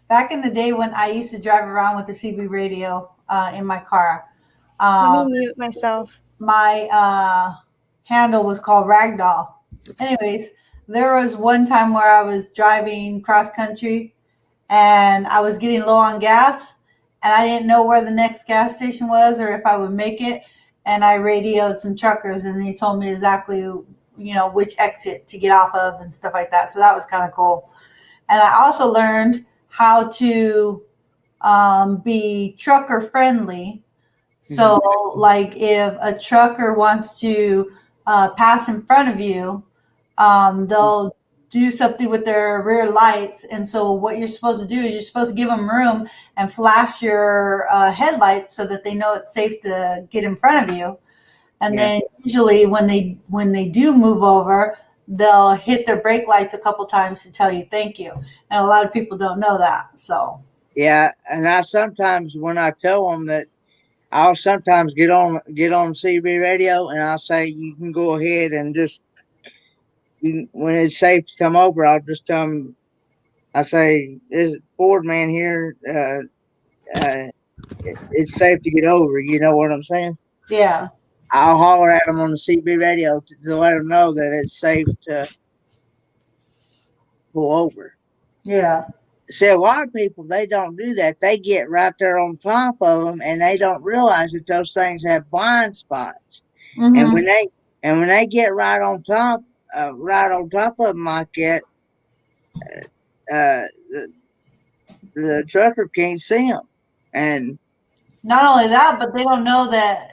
Speaker 5: back in the day when I used to drive around with the CB radio in my car.
Speaker 1: Let me mute myself.
Speaker 5: My handle was called Ragdoll. Anyways, there was one time where I was driving cross country and I was getting low on gas and I didn't know where the next gas station was or if I would make it. And I radioed some truckers and they told me exactly, which exit to get off of and stuff like that. So that was kind of cool. And I also learned how to be trucker friendly. So, like if a trucker wants to pass in front of you, they'll do something with their rear lights. And so what you're supposed to do is you're supposed to give them room and flash your headlights so that they know it's safe to get in front of you. And then usually when they do move over, they'll hit their brake lights a couple times to tell you thank you. And a lot of people don't know that. So
Speaker 6: yeah, and I sometimes when I tell them that, I'll sometimes get on CB radio and I'll say you can go ahead and just when it's safe to come over, I'll just tell them. I say, "Is Ford man here? It's safe to get over." You know what I'm saying?
Speaker 5: yeah.
Speaker 6: I'll holler at them on the CB radio to let them know that it's safe to pull over.
Speaker 5: Yeah.
Speaker 6: See, a lot of people, they don't do that. They get right there on top of them, and they don't realize that those things have blind spots.
Speaker 5: Mm-hmm.
Speaker 6: And when they get right on top of them like that, the trucker can't see them. And
Speaker 5: not only that, but they don't know that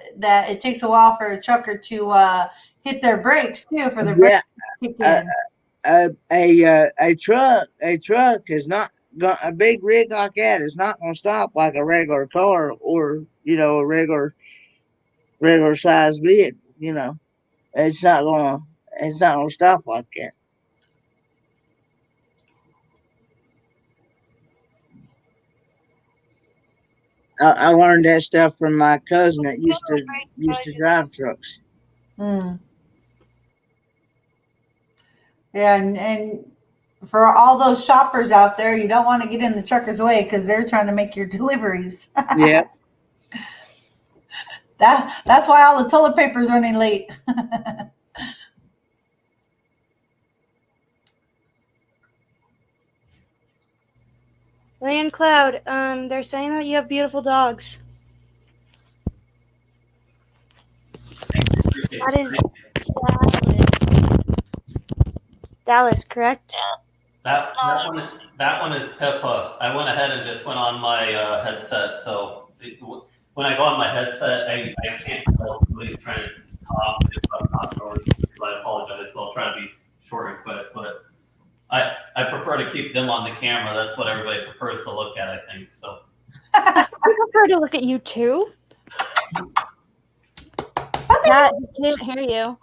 Speaker 5: it takes a while for a trucker to hit their brakes too, for their brakes to kick in.
Speaker 6: A truck is not a big rig like that is not going to stop like a regular car or a regular size vehicle. It's not going to stop like that. I learned that stuff from my cousin that used to drive trucks.
Speaker 5: Mm. Yeah, and for all those shoppers out there, you don't want to get in the trucker's way because they're trying to make your deliveries.
Speaker 6: Yeah.
Speaker 5: That's why all the toilet paper's running late.
Speaker 1: Land Cloud, they're saying that you have beautiful dogs. That is Dallas, correct?
Speaker 7: That one is Pippa. I went ahead and just went on my headset. So when I go on my headset, I can't tell if somebody's trying to talk. If I'm not sure, I apologize. So I'll try to be short and quick. But I prefer to keep them on the camera. That's what everybody prefers to look at, I think. So
Speaker 1: I prefer to look at you too. Cat, he can't hear you.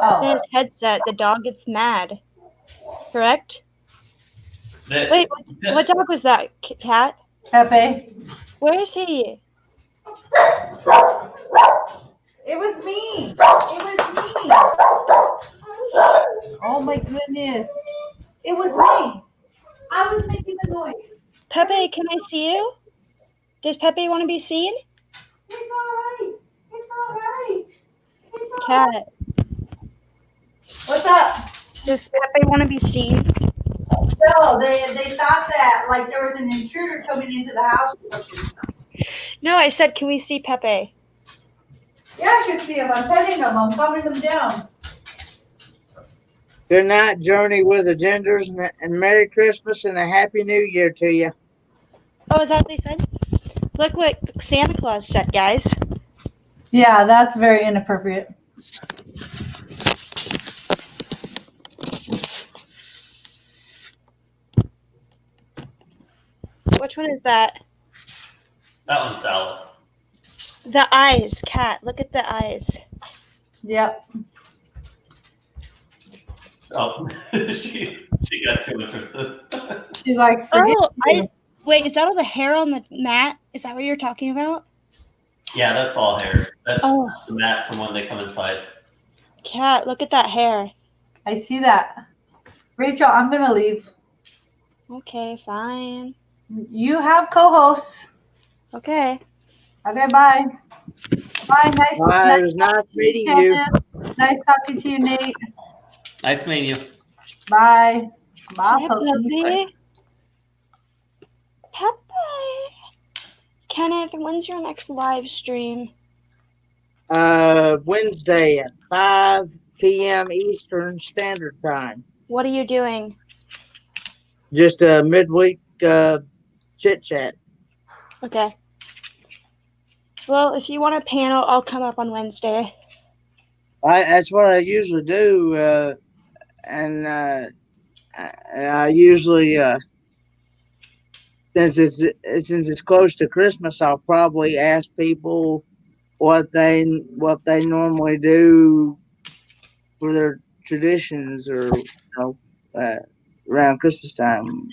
Speaker 5: Oh.
Speaker 1: In his headset, the dog gets mad. Correct? Wait, what dog was that? Cat?
Speaker 5: Pepe.
Speaker 1: Where is he?
Speaker 5: It was me. Oh my goodness. It was me. I was making the noise.
Speaker 1: Pepe, can I see you? Does Pepe want to be seen?
Speaker 5: It's all right.
Speaker 1: Cat,
Speaker 5: What's up?
Speaker 1: does Pepe want to be seen?
Speaker 5: No, they thought that like there was an intruder coming into the house.
Speaker 1: No, I said, can we see Pepe?
Speaker 5: Yeah, I can see see them. I'm petting them. I'm calming them down.
Speaker 6: Good night, Journey with the Gingers, and Merry Christmas and a Happy New Year to you.
Speaker 1: Oh, is that what they said? Look what Santa Claus said, guys.
Speaker 5: Yeah, that's very inappropriate.
Speaker 1: Which one is that?
Speaker 7: That one's Dallas.
Speaker 1: The eyes, Cat. Look at the eyes.
Speaker 5: Yep.
Speaker 7: Oh, she got too interested.
Speaker 5: She's like, forget you.
Speaker 1: Wait, is that all the hair on the mat? Is that what you're talking about?
Speaker 7: Yeah, that's all hair. That's
Speaker 1: Oh.
Speaker 7: the mat from when they come inside.
Speaker 1: Cat, look at that hair.
Speaker 5: I see that. Rachel, I'm going to leave.
Speaker 1: Okay, fine.
Speaker 5: You have co-hosts.
Speaker 1: Okay.
Speaker 5: Okay, bye. Bye.
Speaker 6: Bye. It was nice meeting you.
Speaker 5: Kenneth. Nice talking to you, Nate.
Speaker 7: Nice meeting you.
Speaker 5: Bye. Bye,
Speaker 1: Hi,
Speaker 5: Pokey.
Speaker 1: Puppy. Puppy. Kenneth, when's your next live stream?
Speaker 6: Wednesday at 5 p.m. Eastern Standard Time.
Speaker 1: What are you doing?
Speaker 6: Just a midweek chit chat.
Speaker 1: Okay. Well, if you want a panel, I'll come up on Wednesday.
Speaker 6: That's what I usually do, and I usually since it's close to Christmas, I'll probably ask people what they normally do for their traditions, or around Christmas time.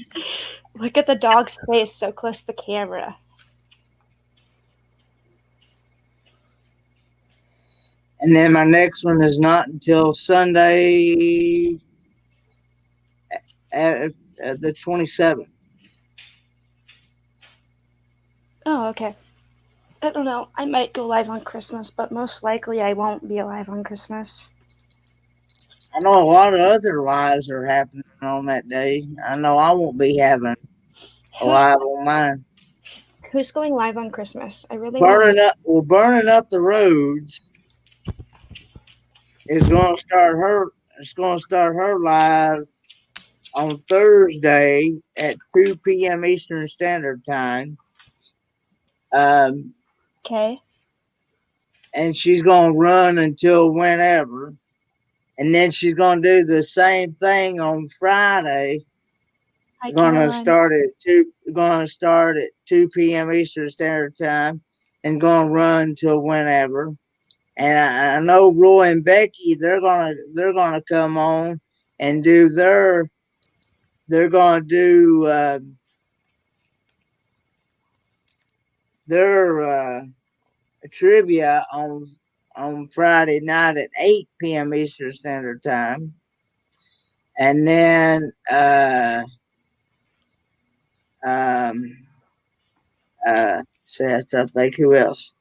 Speaker 1: Look at the dog's face so close to the camera.
Speaker 6: And then my next one is not until Sunday, at the 27th.
Speaker 1: Oh, okay. I don't know. I might go live on Christmas, but most likely I won't be alive on Christmas.
Speaker 6: I know a lot of other lives are happening on that day. I know I won't be having a live on mine.
Speaker 1: Who's going live on Christmas? I really
Speaker 6: Burning up the roads is going to start her. It's going to start her live on Thursday at 2 p.m. Eastern Standard Time.
Speaker 1: Okay.
Speaker 6: And she's going to run until whenever. And then she's going to do the same thing on Friday. Going to start at 2 p.m. Eastern Standard Time and going to run till whenever. And I know Roy and Becky, they're gonna come on and do their trivia on Friday night at 8 p.m. Eastern Standard Time. And then so I think who else?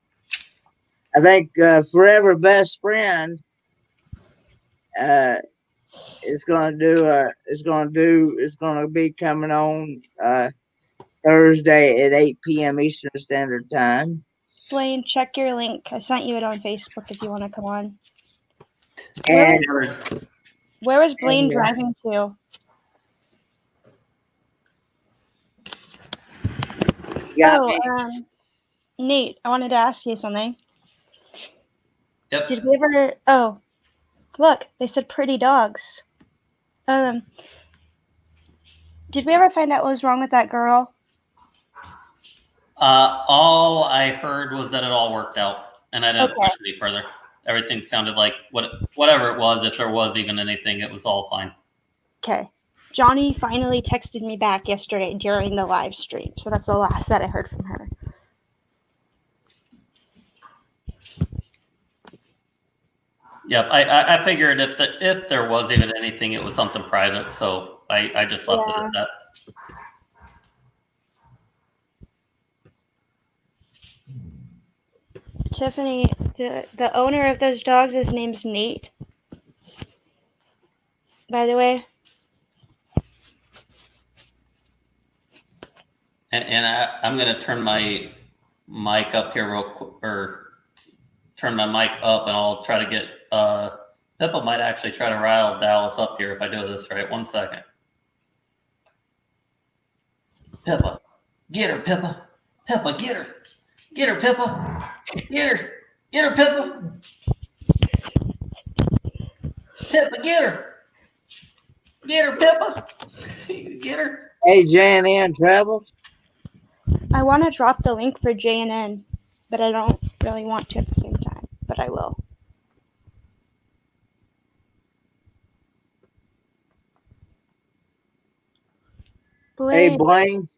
Speaker 6: I think Forever Best Friend is going to be coming on Thursday at 8 p.m. Eastern Standard Time.
Speaker 1: Blaine, check your link. I sent you it on Facebook if you want to come on.
Speaker 6: And
Speaker 1: Where was Blaine driving to? Nate, I wanted to ask you something.
Speaker 7: Yep.
Speaker 1: Did we ever? Oh, look, they said pretty dogs. Did we ever find out what was wrong with that girl?
Speaker 7: All I heard was that it all worked out, and I didn't push any further. Everything sounded like whatever it was. If there was even anything, it was all fine.
Speaker 1: Okay. Johnny finally texted me back yesterday during the live stream, so that's the last that I heard from her.
Speaker 7: Yep, I figured if there was even anything, it was something private, so I just left it at that.
Speaker 1: Tiffany, the owner of those dogs, his name's Nate. By the way.
Speaker 7: And I'm gonna turn my mic up here real quick, or turn my mic up and I'll try to get Pippa might actually try to rile Dallas up here if I do this right. 1 second. Pippa. Get her, Pippa. Pippa, get her. Get her, Pippa. Get her. Get her, Pippa. Pippa, get her. Get her, Pippa. Get her.
Speaker 6: Hey, J&N Travels.
Speaker 1: I want to drop the link for JNN, but I don't really want to at the same time, but I will.
Speaker 6: Hey,
Speaker 1: Blade,
Speaker 6: Blaine.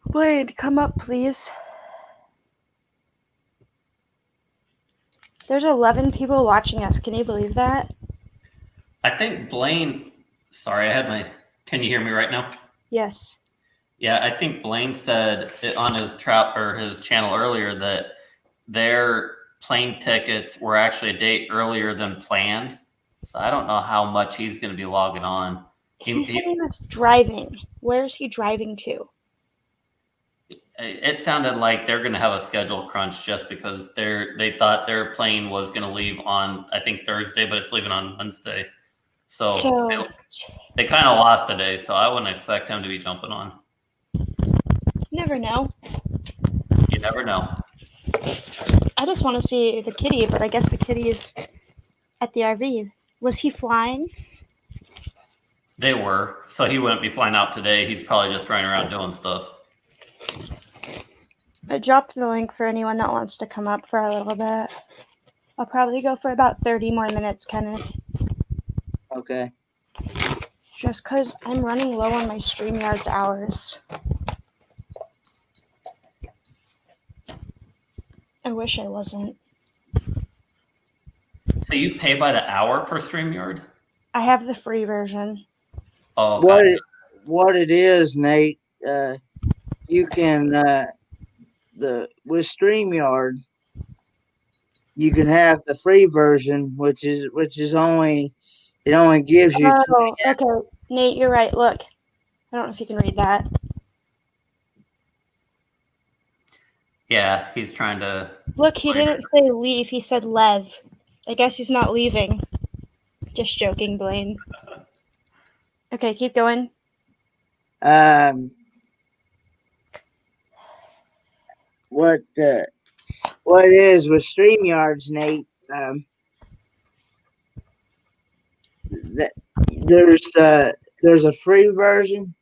Speaker 1: Blade, come up, please. There's 11 people watching us. Can you believe that?
Speaker 7: I think Blaine, sorry, I had my, can you hear me right now?
Speaker 1: Yes.
Speaker 7: Yeah, I think Blaine said it on his his channel earlier that their plane tickets were actually a date earlier than planned. So I don't know how much he's going to be logging on.
Speaker 1: He said he was driving. Where is he driving to?
Speaker 7: It sounded like they're going to have a schedule crunch just because they thought their plane was going to leave on, I think, Thursday, but it's leaving on Wednesday. So they kind of lost today. So I wouldn't expect him to be jumping on.
Speaker 1: Never know.
Speaker 7: You never know.
Speaker 1: I just want to see the kitty, but I guess the kitty is at the RV. Was he flying?
Speaker 7: They were. So he wouldn't be flying out today. He's probably just running around doing stuff.
Speaker 1: I dropped the link for anyone that wants to come up for a little bit. I'll probably go for about 30 more minutes, Kenneth.
Speaker 6: Okay.
Speaker 1: Just because I'm running low on my StreamYard's hours. I wish I wasn't.
Speaker 7: So you pay by the hour for StreamYard?
Speaker 1: I have the free version.
Speaker 7: Oh, okay.
Speaker 6: What it is, Nate, you can with StreamYard, you can have the free version, which is only gives you.
Speaker 1: Oh, okay. Nate, you're right. Look. I don't know if you can read that.
Speaker 7: Yeah, he's trying to.
Speaker 1: Look, he didn't say leave. He said Lev. I guess he's not leaving. Just joking, Blaine. Okay, keep going.
Speaker 6: What it is with StreamYards, Nate? That there's a free version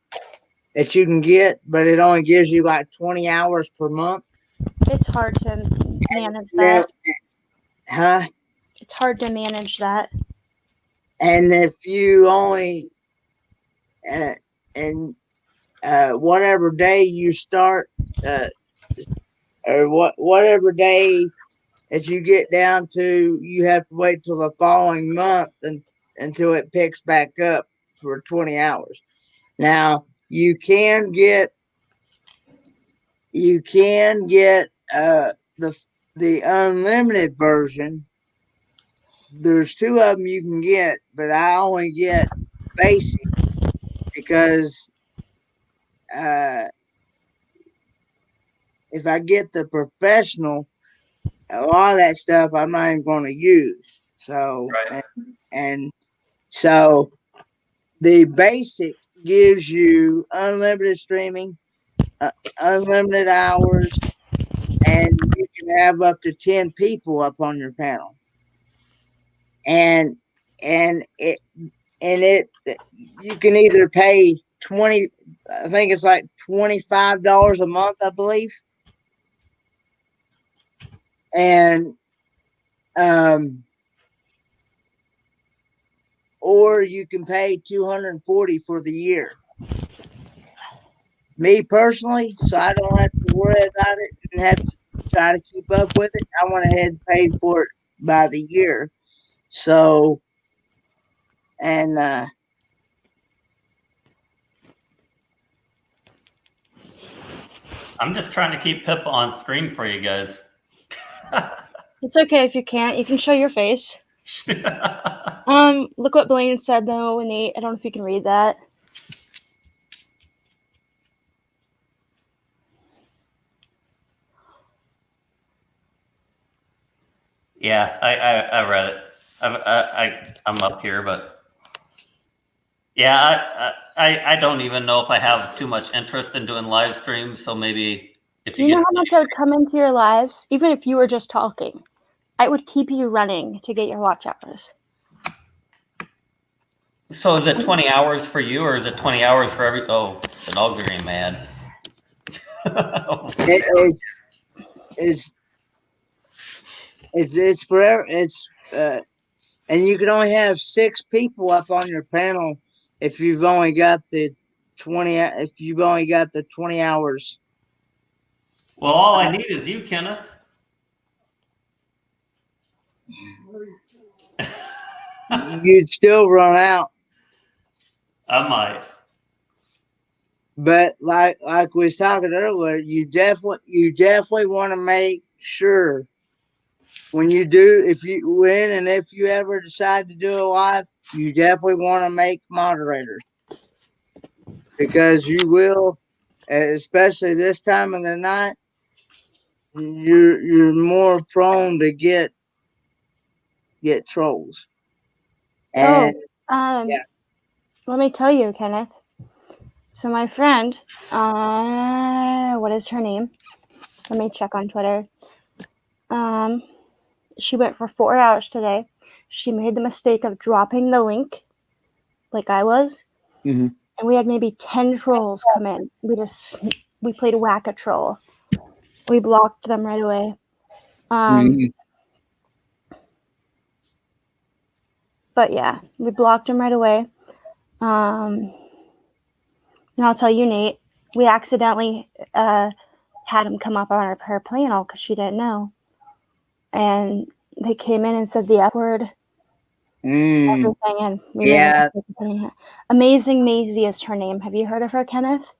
Speaker 6: that you can get, but it only gives you like 20 hours per month.
Speaker 1: It's hard to manage that.
Speaker 6: Huh?
Speaker 1: It's hard to manage that.
Speaker 6: And if you only whatever day you start, or whatever day that you get down to, you have to wait till the following month until it picks back up for 20 hours. Now you can get the unlimited version. There's two of them you can get, but I only get basic because if I get the professional, a lot of that stuff I'm not even going to use. So,
Speaker 7: Right.
Speaker 6: and so the basic gives you unlimited streaming, unlimited hours, and you can have up to 10 people up on your panel. And you can either pay I think it's like $25 a month, I believe. And or you can pay $240 for the year. Me personally, so I don't have to worry about it and have to try to keep up with it, I went ahead and paid for it by the year. So, and
Speaker 7: I'm just trying to keep Pippa on screen for you guys.
Speaker 1: It's okay if you can't. You can show your face. Look what Blaine said though, Nate. I don't know if you can read that.
Speaker 7: Yeah, I read it. I'm up here, but yeah, I don't even know if I have too much interest in doing live streams. So maybe if
Speaker 1: Do
Speaker 7: you
Speaker 1: you know
Speaker 7: get,
Speaker 1: how much I would come into your lives, even if you were just talking? I would keep you running to get your watch hours.
Speaker 7: so is it 20 hours for you, or is it 20 hours for every? Oh, the dogs are getting mad.
Speaker 6: It, it's it's forever. And you can only have 6 people up on your panel if you've only got the 20. If you've only got the 20 hours.
Speaker 7: Well, all I need is you, Kenneth.
Speaker 6: You'd still run out.
Speaker 7: I might.
Speaker 6: But like we was talking earlier, you definitely want to make sure when you do, if you win and if you ever decide to do a live, you definitely want to make moderators, because you will, especially this time of the night, you're more prone to get trolls. And
Speaker 1: Yeah.
Speaker 6: yeah.
Speaker 1: Let me tell you, Kenneth. So my friend, what is her name? Let me check on Twitter. She went for 4 hours today. She made the mistake of dropping the link, like I was,
Speaker 6: Mhm.
Speaker 1: and we had maybe 10 trolls come in. We played Whack-A-Troll. We blocked them right away.
Speaker 6: Mhm.
Speaker 1: But yeah, we blocked them right away. And I'll tell you, Nate, we accidentally had him come up on her panel because she didn't know. And they came in and said the F word, everything, and we made a
Speaker 6: Yeah.
Speaker 1: mistake of putting her. Amazing Maisie is her name. Have you heard of her, Kenneth?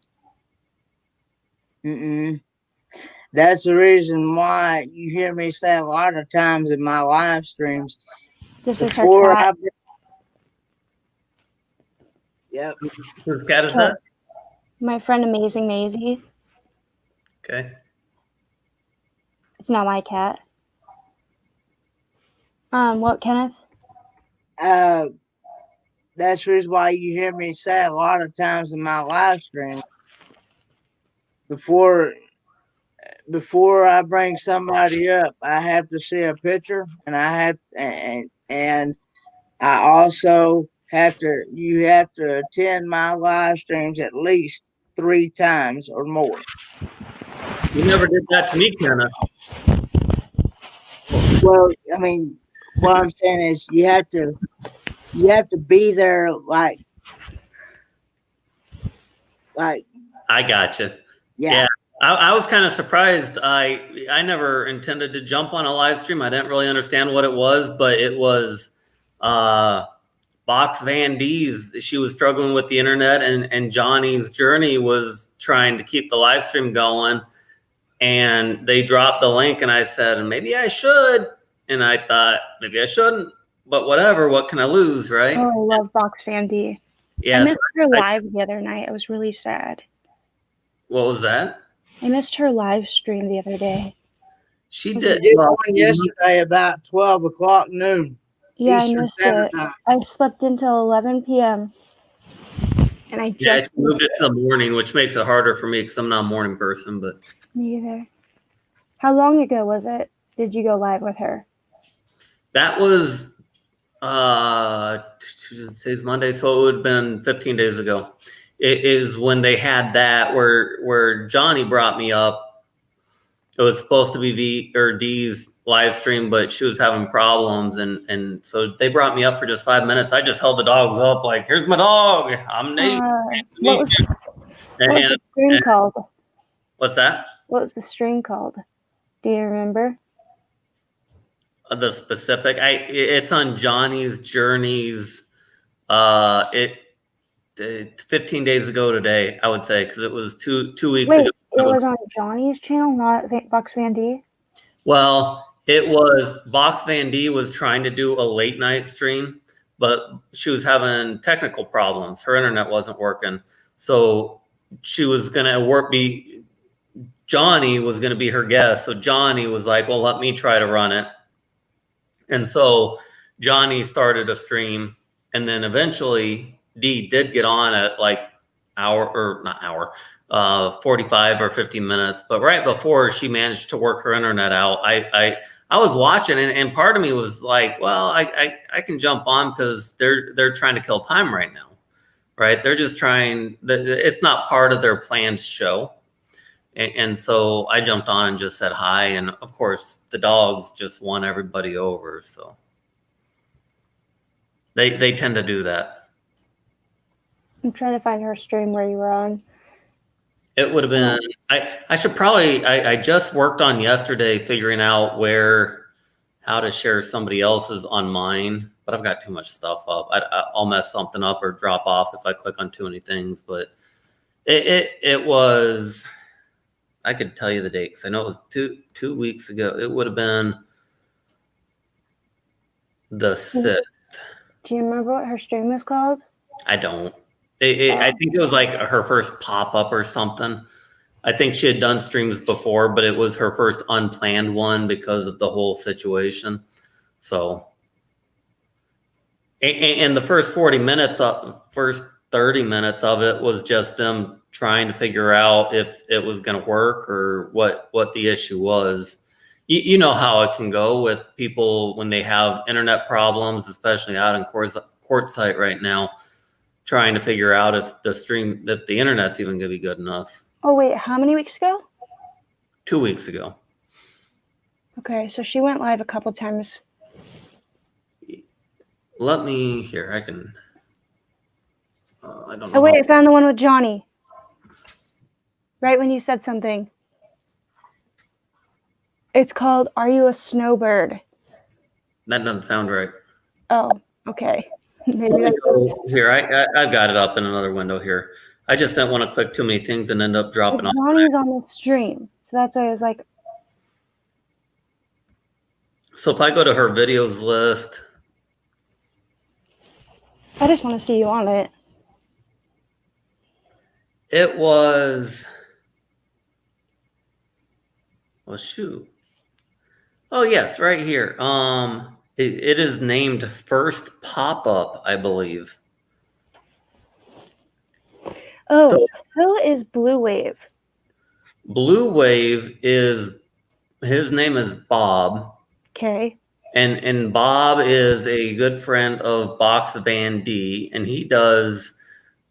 Speaker 6: That's the reason why you hear me say a lot of times in my live streams.
Speaker 1: This is her
Speaker 6: Before
Speaker 1: cat.
Speaker 6: Yep.
Speaker 7: Whose cat is that?
Speaker 1: My friend Amazing Maisie.
Speaker 7: Okay.
Speaker 1: It's not my cat. What, Kenneth?
Speaker 6: That's the reason why you hear me say a lot of times in my live stream. Before I bring somebody up, I have to see a picture, and and I also have to. You have to attend my live streams at least 3 times or more.
Speaker 7: You never did that to me, Kenneth.
Speaker 6: Well, I mean, what I'm saying is you have to be there like
Speaker 7: I gotcha.
Speaker 6: yeah.
Speaker 7: I was kind of surprised. I never intended to jump on a live stream. I didn't really understand what it was, but it was Box Van D's. She was struggling with the internet, and Johnny's Journey was trying to keep the live stream going. And they dropped the link, and I said, maybe I should. And I thought, maybe I shouldn't, but whatever. What can I lose, right?
Speaker 1: Oh, I love Box Van D.
Speaker 7: Yeah.
Speaker 1: I missed her live the other night. I was really sad.
Speaker 7: What was that?
Speaker 1: I missed her live stream the other day.
Speaker 7: She
Speaker 6: We
Speaker 7: did.
Speaker 6: did one yesterday about 12 o'clock noon.
Speaker 1: Yeah,
Speaker 6: Eastern
Speaker 1: I missed
Speaker 6: Standard
Speaker 1: it.
Speaker 6: Time.
Speaker 1: I slept until 11 p.m. And I
Speaker 7: Yeah,
Speaker 1: just
Speaker 7: she moved it to the morning, which makes it harder for me because I'm not a morning person. But
Speaker 1: me either. How long ago was it? Did you go live with her?
Speaker 7: that was today's Monday, so it would have been 15 days ago. It is when they had that where Johnny brought me up. It was supposed to be V or D's live stream, but she was having problems, and so they brought me up for just 5 minutes. I just held the dogs up like, "Here's my dog. I'm Nate."
Speaker 1: What was the stream called?
Speaker 7: What's that?
Speaker 1: What was the stream called? Do you remember?
Speaker 7: The specific, it's on Johnny's Journeys. 15 days ago today, I would say, because it was two weeks
Speaker 1: Wait,
Speaker 7: ago.
Speaker 1: it was on Johnny's channel, not Box Van D?
Speaker 7: Well, it was Box Van D was trying to do a late night stream, but she was having technical problems. Her internet wasn't working. So she was going to Johnny was going to be her guest. So Johnny was like, well, let me try to run it. And so Johnny started a stream, and then eventually Dee did get on at like 45 or 50 minutes. But right before she managed to work her internet out, I was watching, and part of me was like, well, I can jump on because they're trying to kill time right now, right? They're just trying. It's not part of their planned show. And so I jumped on and just said hi. And of course, the dogs just won everybody over. So they tend to do that.
Speaker 1: I'm trying to find her stream where you were on.
Speaker 7: It would have been, I should probably, I just worked on yesterday figuring out how to share somebody else's on mine, but I've got too much stuff up. I'll mess something up or drop off if I click on too many things. But it was, I could tell you the date because I know it was two weeks ago. It would have been the 6th.
Speaker 1: Do you remember what her stream was called?
Speaker 7: I don't. I think it was like her first pop-up or something. I think she had done streams before, but it was her first unplanned one because of the whole situation. So, and the first 30 minutes of it was just them trying to figure out if it was going to work or what the issue was. You know how it can go with people when they have internet problems, especially out in Quartzsite right now, trying to figure out if the internet's even going to be good enough.
Speaker 1: Oh, wait, how many weeks ago?
Speaker 7: 2 weeks ago.
Speaker 1: Okay, so she went live a couple times.
Speaker 7: Let me, here, I can, I don't know.
Speaker 1: Oh, wait, I found the one with Johnny. Right when you said something. It's called Are You a Snowbird?
Speaker 7: That doesn't sound right.
Speaker 1: Oh, okay. Maybe that's
Speaker 7: Here, I've got it up in another window here. I just didn't want to click too many things and end up dropping off.
Speaker 1: Johnny's on the stream. So that's why I was like,
Speaker 7: So if I go to her videos list,
Speaker 1: I just want to see you on it.
Speaker 7: it was, well, shoot. Oh, yes, right here. It is named First Pop-Up, I believe.
Speaker 1: Oh,
Speaker 7: So-
Speaker 1: who is Blue Wave?
Speaker 7: Blue Wave his name is Bob.
Speaker 1: Okay.
Speaker 7: And Bob is a good friend of Box Van D, and he does.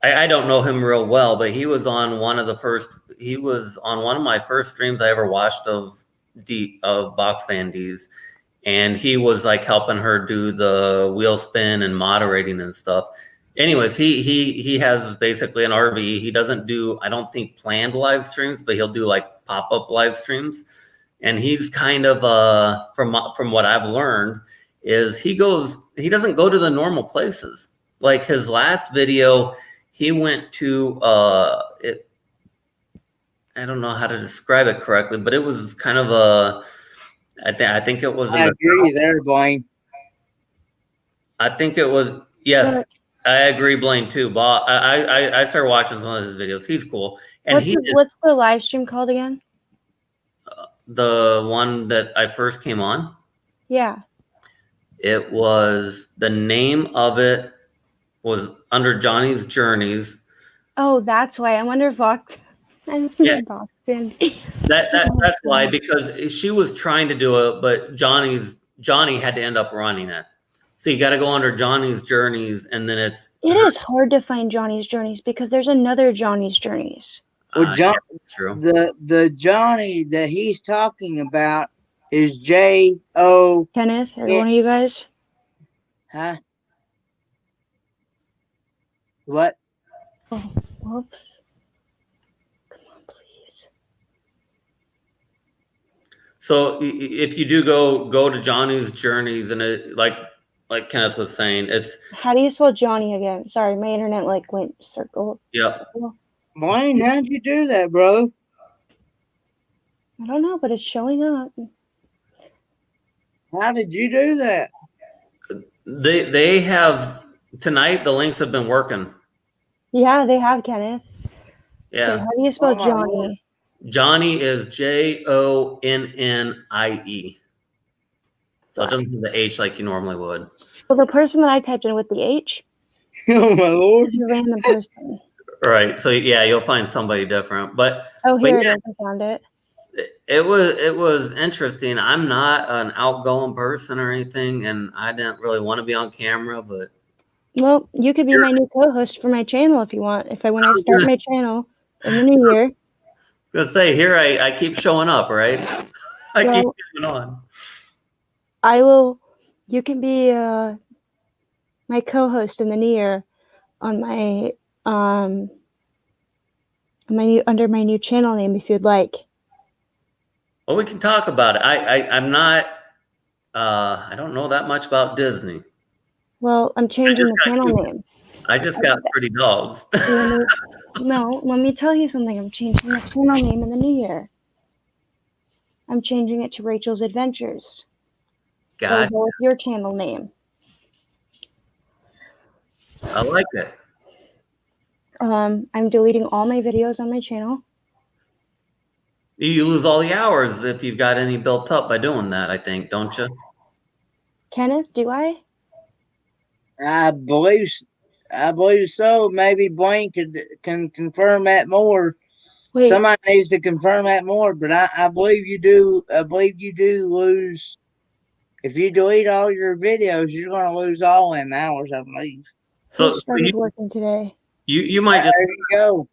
Speaker 7: I don't know him real well, but he was on one of my first streams I ever watched of Box Van D's, and he was like helping her do the wheel spin and moderating and stuff. Anyways, he has basically an RV. He doesn't do, I don't think, planned live streams, but he'll do like pop-up live streams. And he's kind of from what I've learned is he doesn't go to the normal places. Like his last video, he went to I don't know how to describe it correctly, but it was kind of I think it was
Speaker 6: I agree there, Blaine.
Speaker 7: I think it was, yes, I agree, Blaine, too. Bob, I started watching some of his videos. He's cool. And
Speaker 1: What's the live stream called again?
Speaker 7: The one that I first came on,
Speaker 1: Yeah.
Speaker 7: it was, the name of it was under Johnny's Journeys.
Speaker 1: Oh, that's why. I wonder if
Speaker 7: Yeah.
Speaker 1: Boston.
Speaker 7: That's why, because she was trying to do it, but Johnny had to end up running it. So you got to go under Johnny's Journeys, and then
Speaker 1: It is hard to find Johnny's Journeys because there's another Johnny's Journeys.
Speaker 6: Well,
Speaker 7: yeah, that's true.
Speaker 6: the Johnny that he's talking about is J-O.
Speaker 1: Kenneth, or
Speaker 6: Yeah.
Speaker 1: one of you guys?
Speaker 6: Huh? What?
Speaker 1: Oh, whoops. Come on, please.
Speaker 7: So if you do go to Johnny's Journeys, and it, like Kenneth was saying, it's,
Speaker 1: How do you spell Johnny again? Sorry, my internet like went circle.
Speaker 7: yep.
Speaker 6: Blaine, how'd you do that, bro?
Speaker 1: I don't know, but it's showing up.
Speaker 6: How did you do that?
Speaker 7: They have, tonight the links have been working.
Speaker 1: Yeah, they have Kenneth.
Speaker 7: Yeah.
Speaker 1: Okay, how do you spell
Speaker 6: Oh, my Lord.
Speaker 1: Johnny?
Speaker 7: Johnny is Jonnie. So it doesn't have the H like you normally would.
Speaker 1: Well, the person that I typed in with the H
Speaker 6: Oh my lord!
Speaker 1: is a random person.
Speaker 7: Right. So yeah, you'll find somebody different. But
Speaker 1: Oh, here
Speaker 7: yeah,
Speaker 1: it is. I found it.
Speaker 7: it was interesting. I'm not an outgoing person or anything, and I didn't really want to be on camera, but
Speaker 1: Well, you could be my new co-host for my channel if you want. When I start my channel in the new year.
Speaker 7: I was gonna say here I keep showing up, right? I keep
Speaker 1: Well,
Speaker 7: coming on.
Speaker 1: I will. You can be my co-host in the new year on my under my new channel name if you'd like.
Speaker 7: Well, we can talk about it. I'm not. I don't know that much about Disney.
Speaker 1: Well, I'm changing the channel name.
Speaker 7: I just got pretty dogs.
Speaker 1: No, let me tell you something. I'm changing the channel name in the new year. I'm changing it to Rachel's Adventures.
Speaker 7: God,
Speaker 1: Go with your channel name.
Speaker 7: I like it.
Speaker 1: I'm deleting all my videos on my channel.
Speaker 7: You lose all the hours if you've got any built up by doing that, I think, don't you?
Speaker 1: Kenneth, do I?
Speaker 6: I believe so. Maybe Blaine can confirm that more.
Speaker 1: Wait,
Speaker 6: Somebody needs to confirm that more, but I believe you do. I believe you do lose. If you delete all your videos, you're going to lose all them hours, I believe.
Speaker 1: who started working today?
Speaker 7: You might just.
Speaker 6: There you go.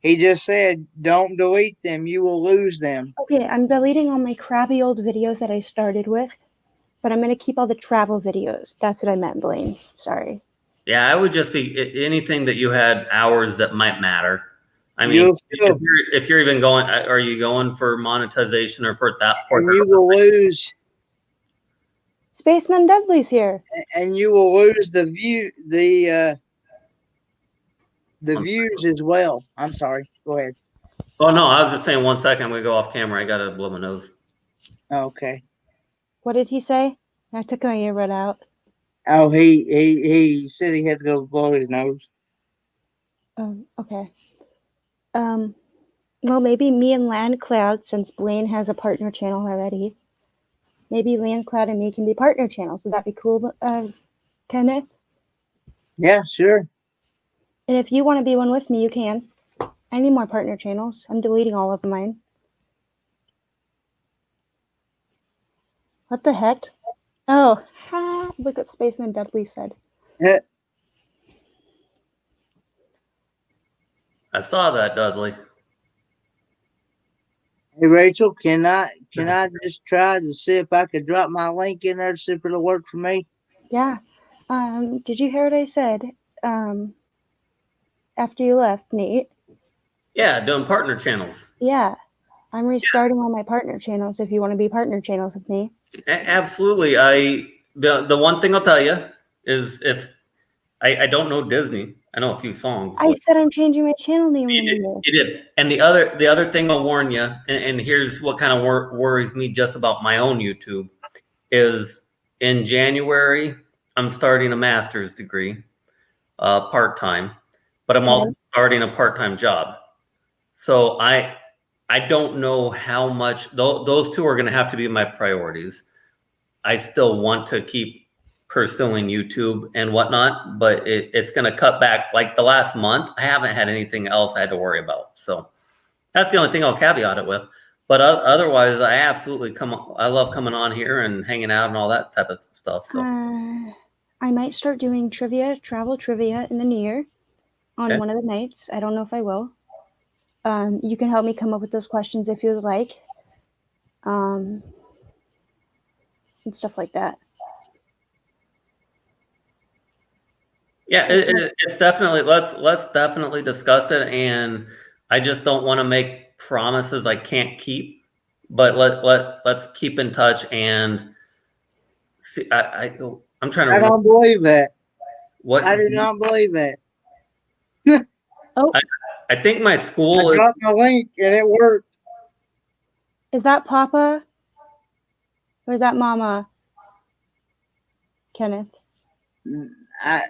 Speaker 6: He just said, don't delete them. You will lose them.
Speaker 1: Okay, I'm deleting all my crappy old videos that I started with, but I'm going to keep all the travel videos. That's what I meant, Blaine. Sorry.
Speaker 7: Yeah, I would just be anything that you had hours that might matter. I mean, if you're even going, are you going for monetization or for that?
Speaker 6: And you will lose.
Speaker 1: Spaceman Dudley's here.
Speaker 6: And you will lose the views as well. I'm sorry. Go ahead.
Speaker 7: Oh no, I was just saying 1 second. I'm gonna go off camera. I gotta blow my nose.
Speaker 6: Okay.
Speaker 1: What did he say? I took my earbud out.
Speaker 6: Oh, he said he had to go blow his nose.
Speaker 1: Okay. Well, maybe me and Landcloud, since Blaine has a partner channel already, maybe Landcloud and me can be partner channels. Would that be cool, Kenneth?
Speaker 6: Yeah, sure.
Speaker 1: And if you want to be one with me, you can. I need more partner channels. I'm deleting all of mine. What the heck? Oh, look what Spaceman Dudley said.
Speaker 6: Yeah.
Speaker 7: I saw that, Dudley.
Speaker 6: Hey Rachel, can I just try to see if I could drop my link in there to see if it'll work for me?
Speaker 1: Yeah. Did you hear what I said? After you left, Nate.
Speaker 7: Yeah, doing partner channels.
Speaker 1: Yeah. I'm restarting all my partner channels if you want to be partner channels with me.
Speaker 7: Absolutely. The one thing I'll tell you is if I don't know Disney. I know a few songs.
Speaker 1: I said I'm changing my channel name.
Speaker 7: You did. And the other thing I'll warn you, and here's what kind of worries me just about my own YouTube, is in January, I'm starting a master's degree, part-time, but I'm also starting a part-time job. So I don't know how much, those two are going to have to be my priorities. I still want to keep pursuing YouTube and whatnot, but it's going to cut back. Like the last month, I haven't had anything else I had to worry about. So that's the only thing I'll caveat it with. But otherwise, I love coming on here and hanging out and all that type of stuff. So
Speaker 1: I might start doing travel trivia in the new year on one of the nights. I don't know if I will. You can help me come up with those questions if you'd like. And stuff like that.
Speaker 7: Yeah, it's definitely, let's definitely discuss it. And I just don't want to make promises I can't keep, but let's keep in touch and see. I'm trying to.
Speaker 6: I don't believe that.
Speaker 7: What?
Speaker 6: I do not believe that.
Speaker 7: I think my school.
Speaker 6: I got my link and it worked.
Speaker 1: Is that Papa? Or is that Mama? Kenneth.
Speaker 6: I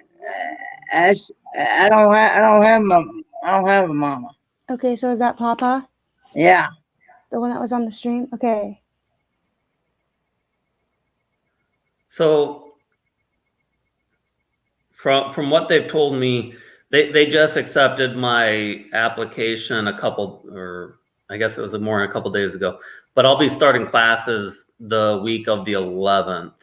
Speaker 6: don't have a mama.
Speaker 1: Okay, so is that Papa?
Speaker 6: Yeah.
Speaker 1: The one that was on the stream? Okay.
Speaker 7: So from what they've told me, they just accepted my application a couple, or I guess it was more than a couple days ago. But I'll be starting classes the week of the 11th,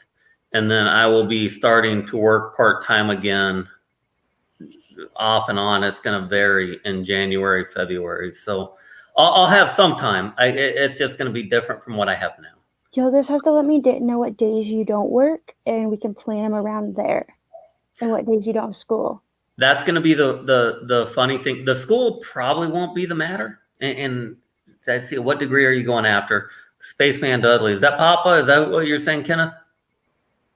Speaker 7: and then I will be starting to work part-time again, off and on. It's going to vary in January, February. So I'll have some time. It's just going to be different from what I have now.
Speaker 1: You'll just have to let me know what days you don't work, and we can plan them around there, and what days you don't have school.
Speaker 7: That's going to be the funny thing. The school probably won't be the matter. And let's see, what degree are you going after? Spaceman Dudley. Is that Papa? Is that what you're saying, Kenneth?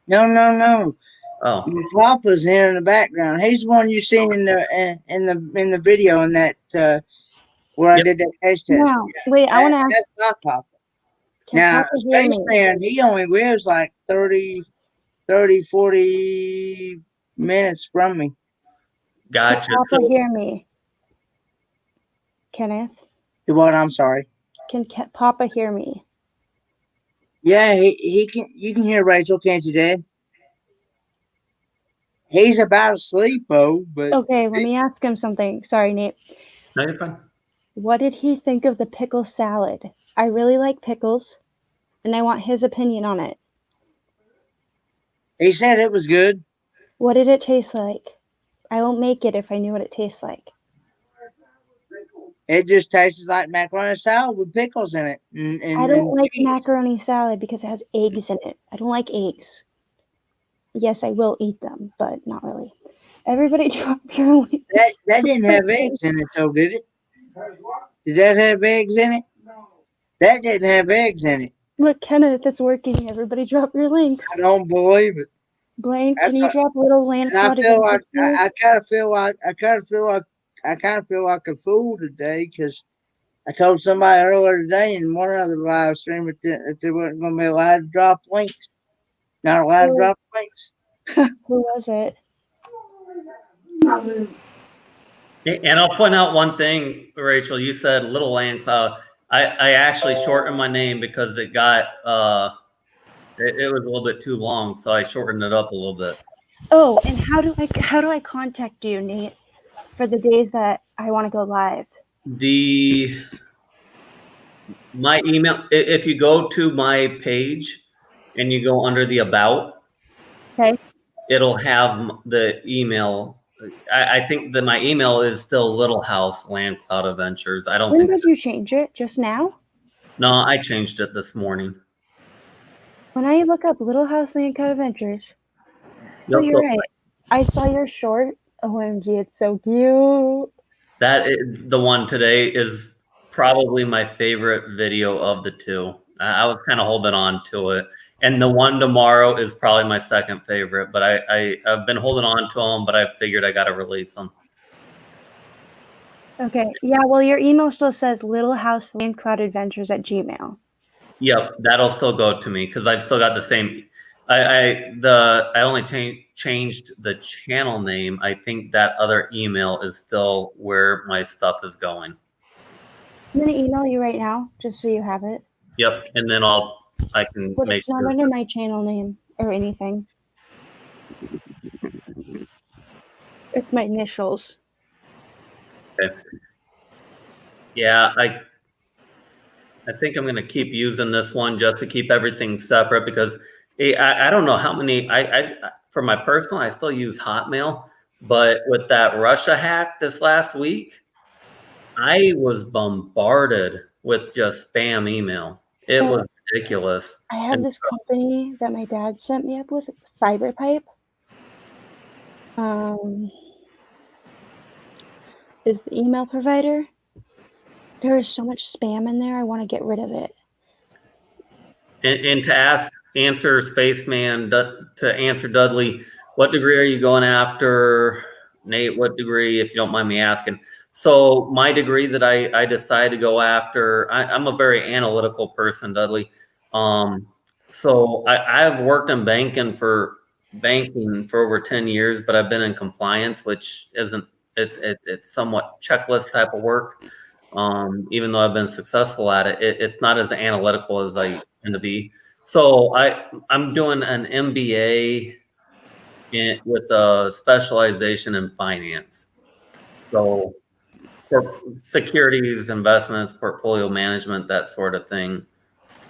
Speaker 6: No.
Speaker 7: Oh,
Speaker 6: Papa's here in the background. He's the one you seen in the video in that where I
Speaker 7: Yep.
Speaker 6: did that taste test.
Speaker 1: Now, wait, I want to ask.
Speaker 6: That's not Papa.
Speaker 1: Can
Speaker 6: Now,
Speaker 1: Papa hear me?
Speaker 6: Spaceman, he only lives like 40 minutes from me.
Speaker 7: gotcha.
Speaker 1: Can Papa
Speaker 7: So,
Speaker 1: hear me? Kenneth,
Speaker 6: What? I'm sorry.
Speaker 1: can Papa hear me?
Speaker 6: Yeah, he can. You can hear Rachel, can't you, Dad? He's about asleep, though. But
Speaker 1: Okay, let me ask him something. Sorry, Nate.
Speaker 7: no, you're fine.
Speaker 1: What did he think of the pickle salad? I really like pickles, and I want his opinion on it.
Speaker 6: he said it was good.
Speaker 1: What did it taste like? I won't make it if I knew what it tastes like.
Speaker 6: It just tastes like macaroni salad with pickles in it.
Speaker 1: I don't like
Speaker 6: cheese.
Speaker 1: macaroni salad because it has eggs in it. I don't like eggs. Yes, I will eat them, but not really. Everybody drop your link.
Speaker 6: That didn't have eggs in it, though, did it? Did that have eggs in it? That didn't have eggs in it.
Speaker 1: Look, Kenneth, it's working. Everybody drop your links.
Speaker 6: I don't believe it.
Speaker 1: Blaine,
Speaker 6: That's
Speaker 1: can you
Speaker 6: what-
Speaker 1: drop little land
Speaker 6: And I
Speaker 1: cloud
Speaker 6: feel like
Speaker 1: adventures?
Speaker 6: I kind of feel like a fool today because I told somebody earlier today in one other live stream that they weren't going to be allowed to drop links. Not allowed to
Speaker 1: Oh.
Speaker 6: drop links.
Speaker 1: Who was it?
Speaker 7: And I'll point out one thing, Rachel. You said Little Land Cloud. I actually shortened my name because it got it was a little bit too long, so I shortened it up a little bit.
Speaker 1: Oh, and how do I contact you, Nate, for the days that I want to go live?
Speaker 7: My email, if you go to my page and you go under the about,
Speaker 1: Okay.
Speaker 7: it'll have the email. I think that my email is still Little House Land Cloud Adventures. I don't
Speaker 1: When
Speaker 7: think.
Speaker 1: did you change it? Just now?
Speaker 7: No, I changed it this morning.
Speaker 1: When I look up Little House Land Cloud Adventures,
Speaker 7: Yep,
Speaker 1: you're right. I saw your short. OMG, it's so cute.
Speaker 7: the one today is probably my favorite video of the two. I was kind of holding on to it. And the one tomorrow is probably my second favorite, but I've been holding on to them, but I figured I got to release them.
Speaker 1: Okay. Yeah, well, your email still says Little House Land Cloud Adventures at Gmail.
Speaker 7: Yep, that'll still go to me because I've still got the same. I only changed the channel name. I think that other email is still where my stuff is going.
Speaker 1: I'm going to email you right now just so you have it.
Speaker 7: Yep, and then I can
Speaker 1: But
Speaker 7: make
Speaker 1: it's not
Speaker 7: sure.
Speaker 1: under my channel name or anything. It's my initials.
Speaker 7: Yeah, I think I'm going to keep using this one just to keep everything separate because I don't know how many. I for my personal, I still use Hotmail, but with that Russia hack this last week, I was bombarded with just spam email. It was ridiculous.
Speaker 1: I have this company that my dad set me up with, Fiber Pipe. Is the email provider. There is so much spam in there. I want to get rid of it.
Speaker 7: And to answer Spaceman, to answer Dudley, what degree are you going after? Nate, what degree, if you don't mind me asking? So my degree that I decided to go after, I'm a very analytical person, Dudley. So I've worked in banking for over 10 years, but I've been in compliance, which isn't, it's somewhat checklist type of work. Even though I've been successful at it, it's not as analytical as I tend to be. So I'm doing an MBA with a specialization in finance. So for securities, investments, portfolio management, that sort of thing.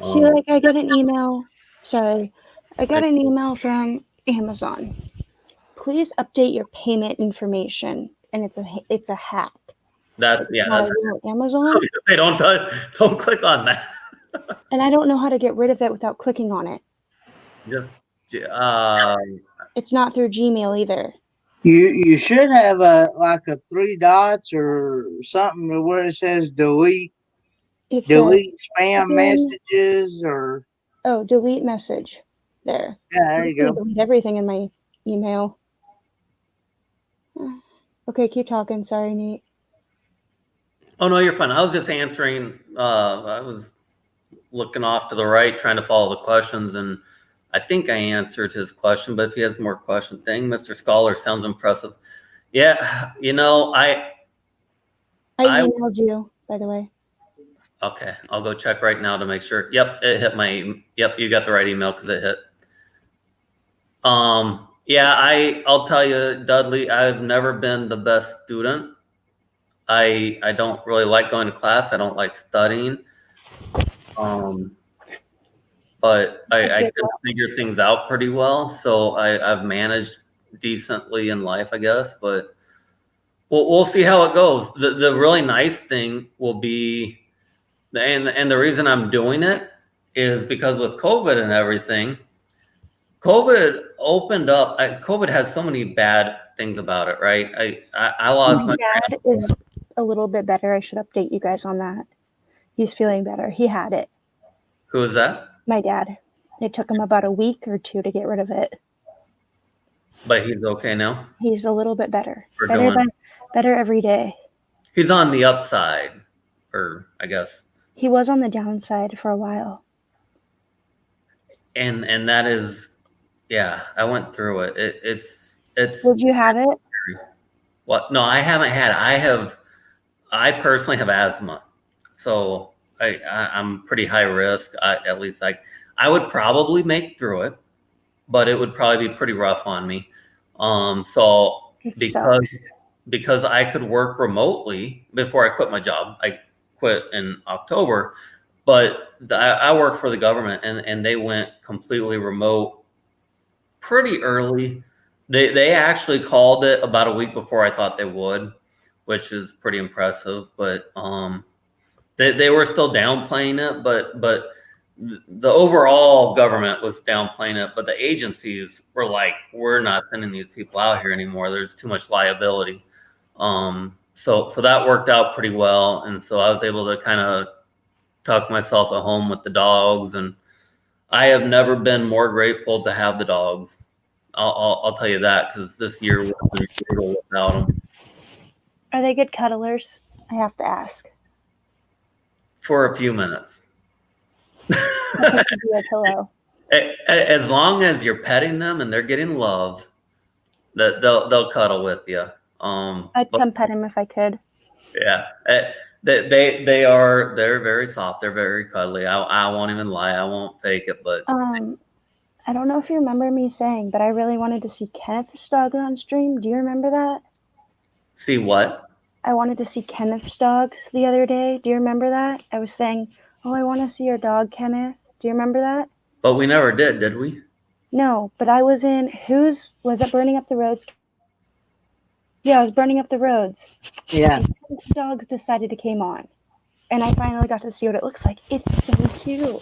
Speaker 1: See, like I got an email. Sorry, I got an email from Amazon. Please update your payment information, and it's a hack.
Speaker 7: That's
Speaker 1: It's
Speaker 7: yeah.
Speaker 1: not
Speaker 7: That's
Speaker 1: a real Amazon,
Speaker 7: they don't click on that.
Speaker 1: and I don't know how to get rid of it without clicking on it.
Speaker 7: Just
Speaker 1: It's not through Gmail either.
Speaker 6: You should have like a 3 dots or something where it says delete
Speaker 1: It's
Speaker 6: spam messages or
Speaker 1: delete message. There.
Speaker 6: yeah, there you go.
Speaker 1: Delete everything in my email. Okay, keep talking. Sorry, Nate.
Speaker 7: Oh no, you're fine. I was just answering. I was looking off to the right, trying to follow the questions, and I think I answered his question. But if he has more questions, dang, Mr. Scholar sounds impressive. Yeah, I
Speaker 1: emailed you, by the way.
Speaker 7: Okay, I'll go check right now to make sure. Yep, it hit my. Yep, you got the right email because it hit. Yeah, I'll tell you, Dudley, I've never been the best student. I don't really like going to class. I don't like studying. But I can figure things out pretty well. So I've managed decently in life, I guess. But we'll see how it goes. The really nice thing will be, and the reason I'm doing it is because with COVID and everything, COVID opened up. COVID has so many bad things about it, right? I lost my
Speaker 1: dad is a little bit better. I should update you guys on that. He's feeling better. He had it.
Speaker 7: Who is that?
Speaker 1: My dad. It took him about a week or two to get rid of it.
Speaker 7: But he's okay now?
Speaker 1: He's a little bit better.
Speaker 7: We're
Speaker 1: Better every day.
Speaker 7: He's on the upside, or I guess.
Speaker 1: He was on the downside for a while.
Speaker 7: And that is, yeah, I went through it. It's.
Speaker 1: Did you have it?
Speaker 7: What? No, I haven't had it. I personally have asthma, so I'm pretty high risk. At least I would probably make through it, but it would probably be pretty rough on me. So because I could work remotely before I quit my job, I quit in October, but I worked for the government and they went completely remote pretty early. They actually called it about a week before I thought they would, which is pretty impressive. But they were still downplaying it, but the overall government was downplaying it. But the agencies were like, we're not sending these people out here anymore. There's too much liability. So that worked out pretty well, and so I was able to kind of tuck myself at home with the dogs, and I have never been more grateful to have the dogs. I'll tell you that, because this year was brutal without them.
Speaker 1: Are they good cuddlers? I have to ask.
Speaker 7: For a few minutes.
Speaker 1: I'll give you a pillow.
Speaker 7: As long as you're petting them and they're getting love, they'll cuddle with you.
Speaker 1: I'd come pet him if I could.
Speaker 7: Yeah, they're very soft. They're very cuddly. I won't even lie. I won't fake it. But
Speaker 1: I don't know if you remember me saying, but I really wanted to see Kenneth's dog on stream. Do you remember that?
Speaker 7: See what?
Speaker 1: I wanted to see Kenneth's dogs the other day. Do you remember that? I was saying, oh, I want to see your dog, Kenneth. Do you remember that?
Speaker 7: But we never did we?
Speaker 1: No, but I was in, was it Burning Up the Roads? Yeah, I was Burning Up the Roads.
Speaker 6: Yeah.
Speaker 1: And Kenneth's dogs decided to came on. And I finally got to see what it looks like. It's so cute.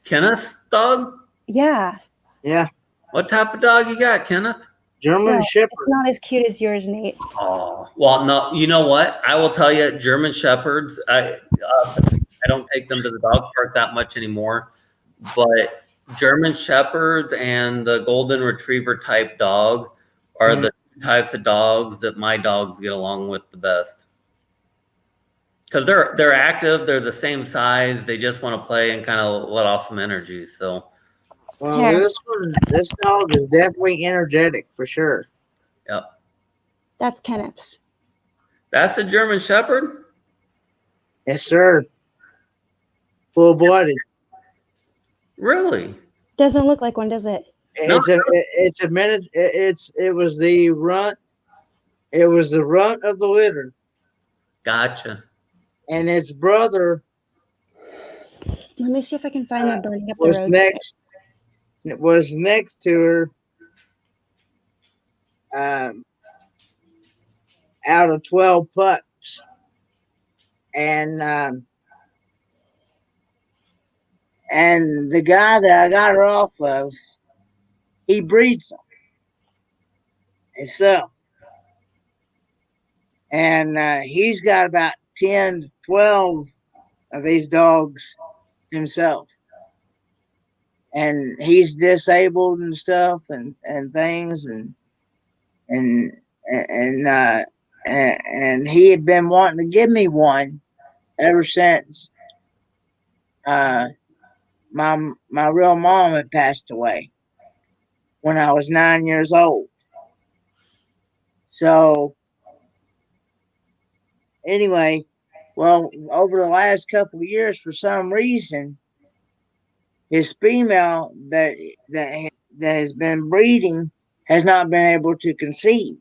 Speaker 7: Kenneth's dog?
Speaker 1: Yeah.
Speaker 6: Yeah.
Speaker 7: What type of dog you got, Kenneth?
Speaker 6: German Shepherd.
Speaker 1: It's not as cute as yours, Nate.
Speaker 7: Oh, well, no, you know what? I will tell you, German Shepherds, I don't take them to the dog park that much anymore, but German Shepherds and the Golden Retriever type dog are the types of dogs that my dogs get along with the best. Because they're active, they're the same size, they just want to play and kind of let off some energy, so.
Speaker 6: Well,
Speaker 1: Yeah.
Speaker 6: this dog is definitely energetic for sure.
Speaker 7: Yep.
Speaker 1: That's Kenneth's.
Speaker 7: That's a German Shepherd?
Speaker 6: Yes, sir. Full blooded.
Speaker 7: Really?
Speaker 1: Doesn't look like one, does it?
Speaker 7: No.
Speaker 6: It's a minute. It was the runt. It was the runt of the litter,
Speaker 7: Gotcha.
Speaker 6: and its brother
Speaker 1: Let me see if I can find the burning up the
Speaker 6: was
Speaker 1: road.
Speaker 6: next. Was next to her. Out of 12 pups, and the guy that I got her off of, he breeds them himself, and he's got about 10 to 12 of these dogs himself, and he's disabled and stuff and things, and and he had been wanting to give me one ever since my real mom had passed away when I was 9 years old. So anyway, well, over the last couple of years, for some reason, his female that has been breeding has not been able to conceive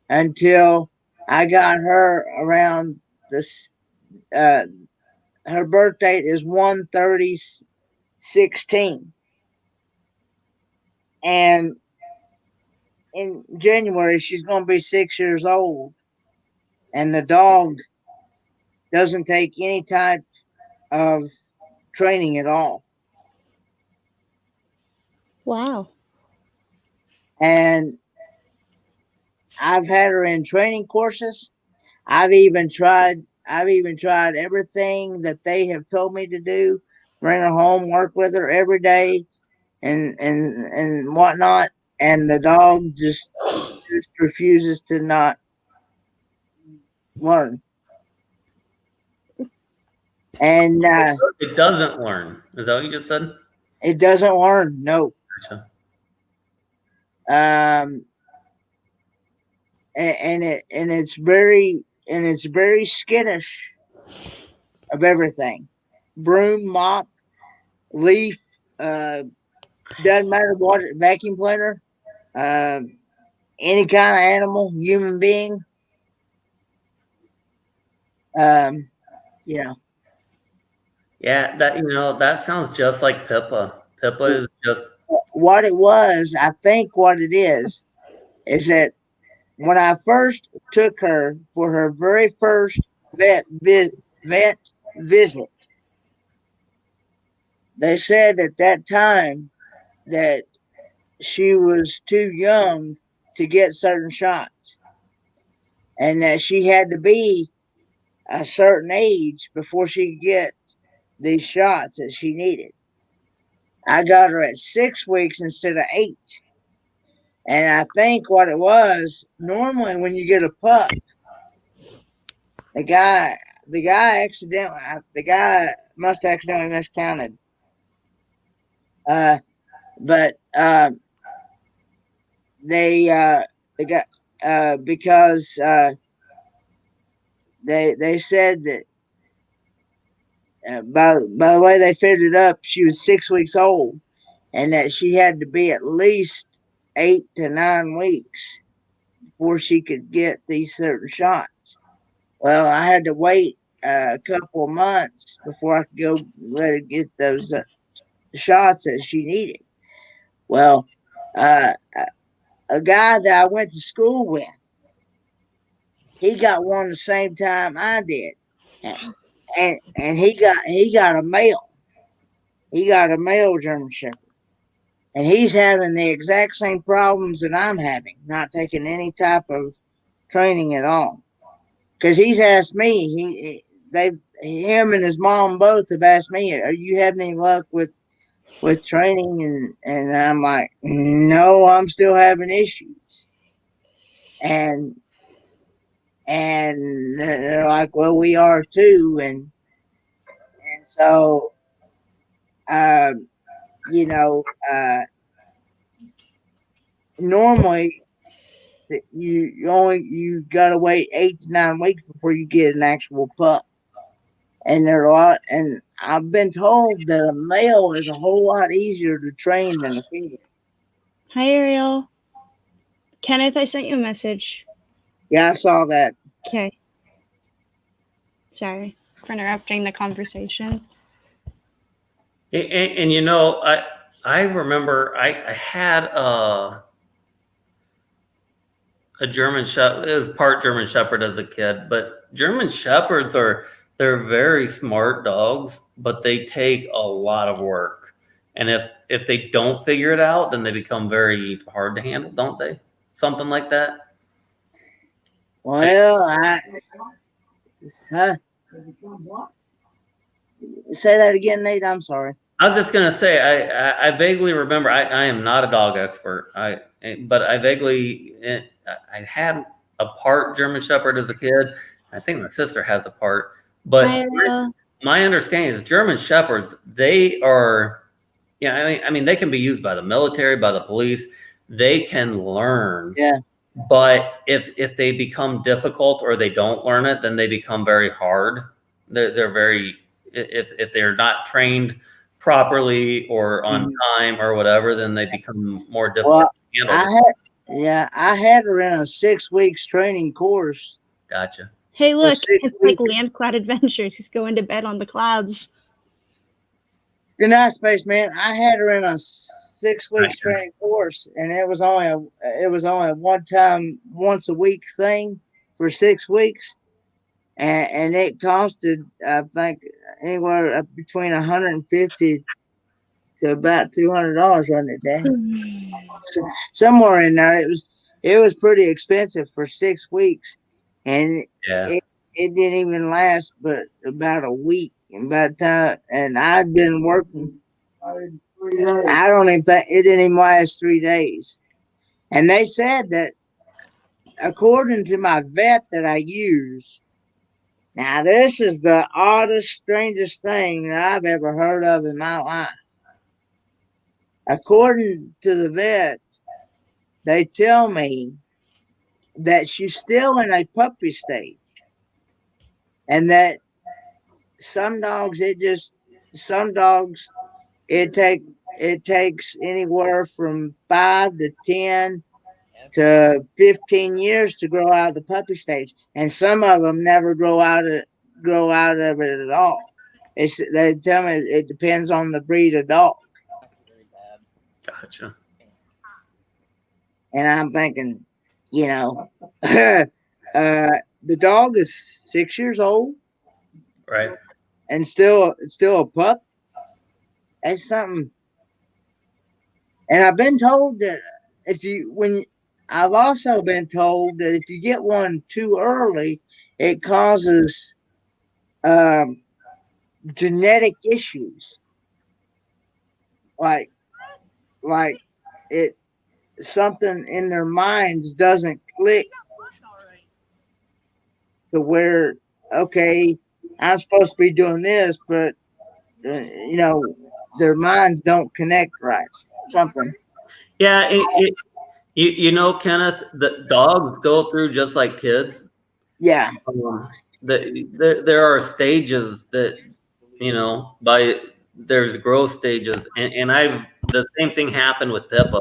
Speaker 6: until I got her around this. Her birth date is 1/30/16, and in January she's going to be 6 years old, and the dog doesn't take any type of training at all.
Speaker 1: Wow.
Speaker 6: And I've had her in training courses. I've even tried everything that they have told me to do. Bring her home, work with her every day, and whatnot. And the dog just refuses to not learn. And
Speaker 7: It doesn't learn. Is that what you just said?
Speaker 6: it doesn't learn. No.
Speaker 7: Gotcha.
Speaker 6: And it's very skittish of everything. Broom, mop, leaf, doesn't matter what, vacuum cleaner, any kind of animal, human being. You know.
Speaker 7: Yeah, that sounds just like Pippa. Pippa is just
Speaker 6: What it was, I think what it is that when I first took her for her very first vet visit, they said at that time that she was too young to get certain shots, and that she had to be a certain age before she could get these shots that she needed. I got her at 6 weeks instead of 8. And I think what it was, normally when you get a pup, the guy must accidentally miscounted. But because they said that by the way they figured it up, she was 6 weeks old, and that she had to be at least 8 to 9 weeks before she could get these certain shots. Well, I had to wait a couple of months before I could go let her get those shots that she needed. Well, a guy that I went to school with, he got one the same time I did, and he got a male. He got a male German Shepherd, and he's having the exact same problems that I'm having, not taking any type of training at all. Because he's asked me, him and his mom both have asked me, "Are you having any luck with training?" And I'm like, "No, I'm still having issues." And they're like, "Well, we are too." And so, you know, normally you gotta wait 8 to 9 weeks before you get an actual pup. and they're a lot. And I've been told that a male is a whole lot easier to train than a female.
Speaker 1: Hi, Ariel. Kenneth, I sent you a message.
Speaker 6: Yeah, I saw that.
Speaker 1: Okay. Sorry for interrupting the conversation.
Speaker 7: And you know, I remember I had a German Shepherd. It was part German Shepherd as a kid, but German Shepherds they're very smart dogs, but they take a lot of work. And if they don't figure it out, then they become very hard to handle, don't they? Something like that.
Speaker 6: Well, say that again, Nate. I'm sorry.
Speaker 7: I was just gonna say I vaguely remember. I am not a dog expert. But I vaguely I had a part German Shepherd as a kid. I think my sister has a part. But
Speaker 1: Hi, Ariel.
Speaker 7: my understanding is German Shepherds, they are, yeah, I mean, they can be used by the military, by the police. They can learn.
Speaker 6: Yeah.
Speaker 7: But if they become difficult or they don't learn it, then they become very hard. They're very, if they're not trained properly or on time or whatever, then they become more difficult to handle.
Speaker 6: I had her in a 6 weeks training course.
Speaker 7: Gotcha.
Speaker 1: Hey, look,
Speaker 6: 6
Speaker 1: it's like
Speaker 6: weeks.
Speaker 1: Land Cloud Adventures. He's going to bed on the clouds.
Speaker 6: Good night, Spaceman. I had her in a 6 weeks training course, and it was only a one time, once a week thing for 6 weeks, and it costed, I think, anywhere between $150 to about $200, wasn't it, Dad? Somewhere in there. It was pretty expensive for 6 weeks, and
Speaker 7: Yeah.
Speaker 6: it didn't even last but about a week. And by the time, and I'd been working, I don't even think it didn't even last 3 days. And they said that, according to my vet that I use, now this is the oddest, strangest thing that I've ever heard of in my life. According to the vet, they tell me that she's still in a puppy stage, and that some dogs it takes anywhere from 5 to 10 to 15 years to grow out of the puppy stage, and some of them never grow out of it at all. They tell me it depends on the breed of dog.
Speaker 7: Gotcha.
Speaker 6: And I'm thinking, the dog is 6 years old,
Speaker 7: Right.
Speaker 6: and still a pup. That's something. And I've been told that I've also been told that if you get one too early, it causes genetic issues. Like it, something in their minds doesn't click to where, okay, I'm supposed to be doing this, but their minds don't connect right. Something.
Speaker 7: Yeah, Kenneth, the dogs go through just like kids.
Speaker 6: Yeah.
Speaker 7: There are stages that, there's growth stages, and the same thing happened with Pippa,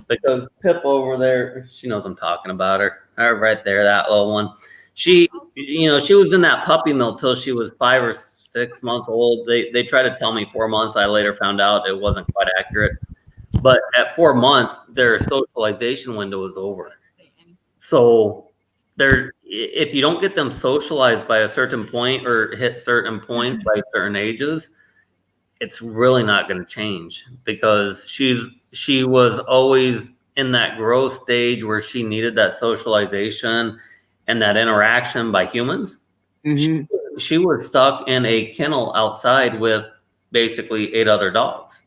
Speaker 7: because Pippa over there, she knows I'm talking about her right there, that little one. She was in that puppy mill till she was 5 or 6 months old. They tried to tell me 4 months. I later found out it wasn't quite accurate. But at 4 months, their socialization window is over. So if you don't get them socialized by a certain point or hit certain points by certain ages, it's really not going to change, because she was always in that growth stage where she needed that socialization and that interaction by humans.
Speaker 6: Mm-hmm.
Speaker 7: She was stuck in a kennel outside with basically 8 other dogs.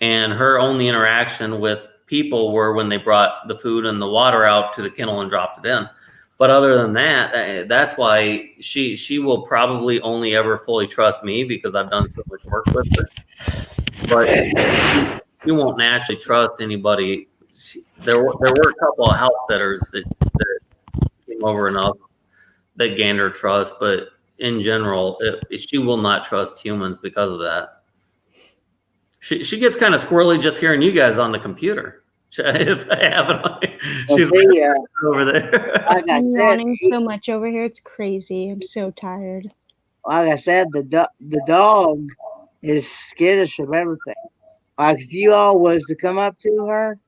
Speaker 7: And her only interaction with people were when they brought the food and the water out to the kennel and dropped it in. But other than that, that's why she will probably only ever fully trust me, because I've done so much work with her. But you won't naturally trust anybody. There were a couple of house sitters that came over enough that gained her trust, but in general, she will not trust humans because of that. She gets kind of squirrely just hearing you guys on the computer. If I have it on, she's like over there.
Speaker 6: Like I
Speaker 1: I'm
Speaker 6: said,
Speaker 1: yawning so much over here. It's crazy. I'm so tired.
Speaker 6: like I said, the dog is skittish of everything. Like if you all was to come up to her,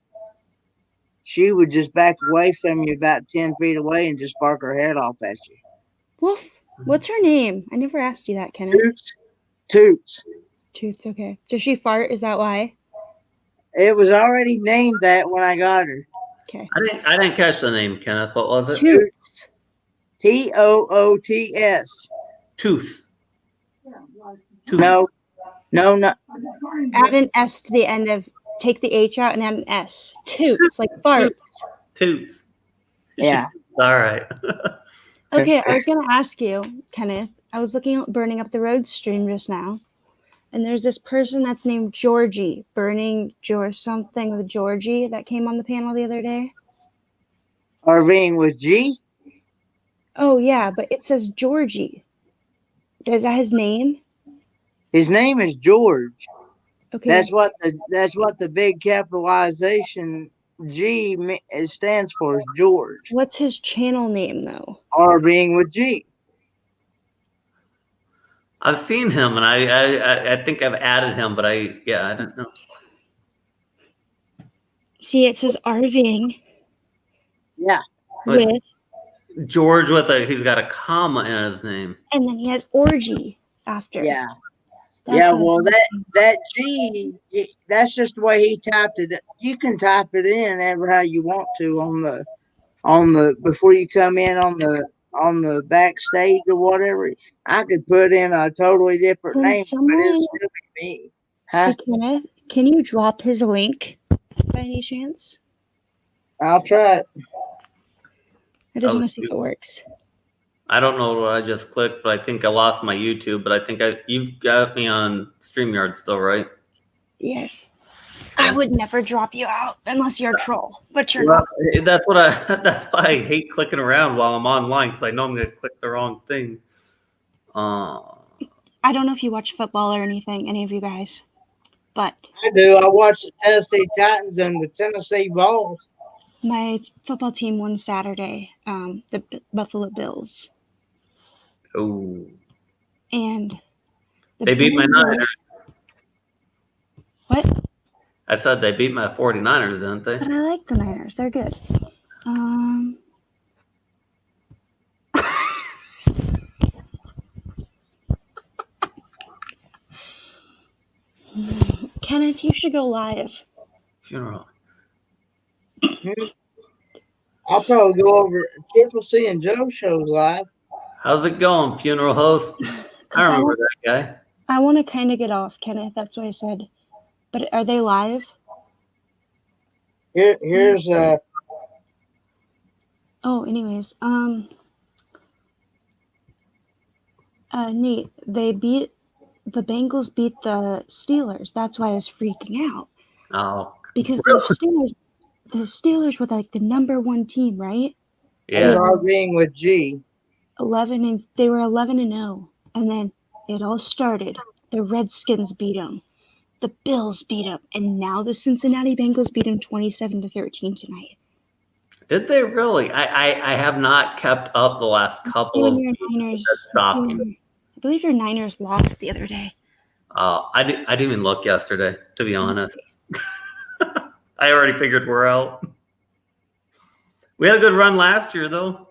Speaker 6: she would just back away from you about 10 feet away and just bark her head off at you.
Speaker 1: Woof. What's her name? I never asked you that, Kenneth.
Speaker 6: Toots.
Speaker 1: Toots, okay. Does she fart? Is that why?
Speaker 6: It was already named that when I got her.
Speaker 1: Okay.
Speaker 7: I didn't catch the name, Kenneth. What was it?
Speaker 1: Toots.
Speaker 6: Toots.
Speaker 7: Tooth. Tooth.
Speaker 6: No.
Speaker 1: Add an S to the end of, take the H out and add an S. Toots, like farts.
Speaker 7: Toots.
Speaker 6: Yeah.
Speaker 7: All right.
Speaker 1: Okay, I was going to ask you, Kenneth. I was looking at Burning Up the Road stream just now, and there's this person that's named Georgie, Burning something with Georgie, that came on the panel the other day.
Speaker 6: RVing with G?
Speaker 1: Oh, yeah, but it says Georgie. Is that his name?
Speaker 6: His name is George.
Speaker 1: Okay.
Speaker 6: That's what the big capitalization G stands for, is George.
Speaker 1: What's his channel name, though?
Speaker 6: RVing with G.
Speaker 7: I've seen him, and I think I've added him, but I don't know.
Speaker 1: See, it says RVing
Speaker 6: Yeah.
Speaker 1: with,
Speaker 7: George he's got a comma in his name.
Speaker 1: and then he has orgy after.
Speaker 6: Yeah.
Speaker 1: That's
Speaker 6: Yeah,
Speaker 1: what-
Speaker 6: well, that G, that's just the way he typed it. You can type it in ever how you want to on the before you come in on the backstage or whatever. I could put in a totally different
Speaker 1: Can
Speaker 6: name, but
Speaker 1: someone-
Speaker 6: it'll still be me. Huh?
Speaker 1: Hey, Kenneth, can you drop his link by any chance?
Speaker 6: I'll try it.
Speaker 1: I just
Speaker 7: Oh,
Speaker 1: want to see if it works.
Speaker 7: I don't know what I just clicked, but I think I lost my YouTube. But I think you've got me on StreamYard still, right?
Speaker 1: Yes. I would never drop you out unless you're a troll, but you're
Speaker 7: Well,
Speaker 1: not.
Speaker 7: that's why I hate clicking around while I'm online, because I know I'm going to click the wrong thing.
Speaker 1: I don't know if you watch football or anything, any of you guys, but
Speaker 6: I do. I watch the Tennessee Titans and the Tennessee Vols.
Speaker 1: my football team won Saturday, the Buffalo Bills,
Speaker 7: Oh,
Speaker 1: and the
Speaker 7: they beat my
Speaker 1: Bills-
Speaker 7: Niners.
Speaker 1: What?
Speaker 7: I said they beat my 49ers, didn't they?
Speaker 1: But I like the Niners. They're good. Kenneth, you should go live.
Speaker 7: Funeral.
Speaker 6: I'll probably go over Triple C and Joe shows live.
Speaker 7: How's it going, funeral host? I remember that guy.
Speaker 1: I want to kind of get off, Kenneth. That's what I said. But are they live?
Speaker 6: Here's
Speaker 1: Oh, anyways, Nate, the Bengals beat the Steelers. That's why I was freaking out.
Speaker 7: Oh,
Speaker 1: Because
Speaker 7: really?
Speaker 1: the Steelers were like the number one team, right?
Speaker 7: Yeah.
Speaker 6: RVing with G.
Speaker 1: They were 11-0, and then it all started. The Redskins beat them, the Bills beat them, and now the Cincinnati Bengals beat them 27-13 tonight.
Speaker 7: Did they really? I have not kept up the last couple
Speaker 1: You
Speaker 7: of
Speaker 1: and your
Speaker 7: weeks.
Speaker 1: Niners.
Speaker 7: That's shocking.
Speaker 1: I believe your Niners lost the other day.
Speaker 7: I didn't even look yesterday, to be honest. I already figured we're out. We had a good run last year, though.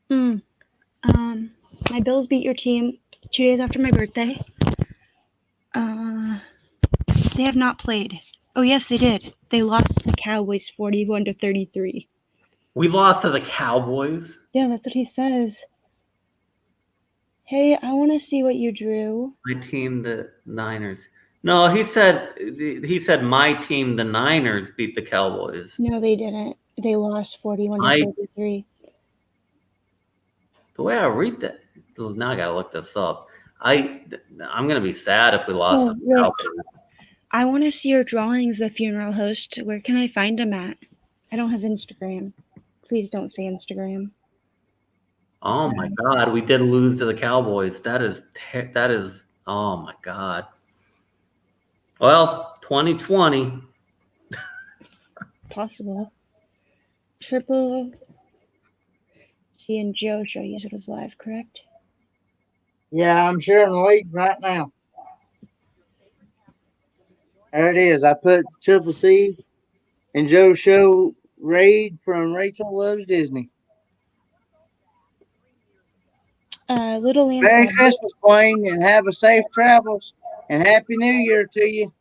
Speaker 1: My Bills beat your team 2 days after my birthday. They have not played. Oh yes, they did. They lost to the Cowboys 41-33.
Speaker 7: We lost to the Cowboys.
Speaker 1: Yeah, that's what he says. Hey, I want to see what you drew.
Speaker 7: My team, the Niners. No, he said my team, the Niners, beat the Cowboys.
Speaker 1: No, they didn't. They lost 41-33.
Speaker 7: The way I read that, now I gotta look this up. I'm gonna be sad if we lost to the
Speaker 1: Rick.
Speaker 7: Cowboys.
Speaker 1: I want to see your drawings, the funeral host. Where can I find them at? I don't have Instagram. Please don't say Instagram.
Speaker 7: Oh my God, we did lose to the Cowboys. That is oh my God. Well, 2020.
Speaker 1: Possible. Triple C and Joe show. You said it was live, correct?
Speaker 6: Yeah, I'm sharing the link right now. There it is. I put Triple C and Joe Show raid from Rachel Loves Disney.
Speaker 1: Little Lance.
Speaker 6: Merry Christmas, Wayne, and have a safe travels and Happy New Year to you.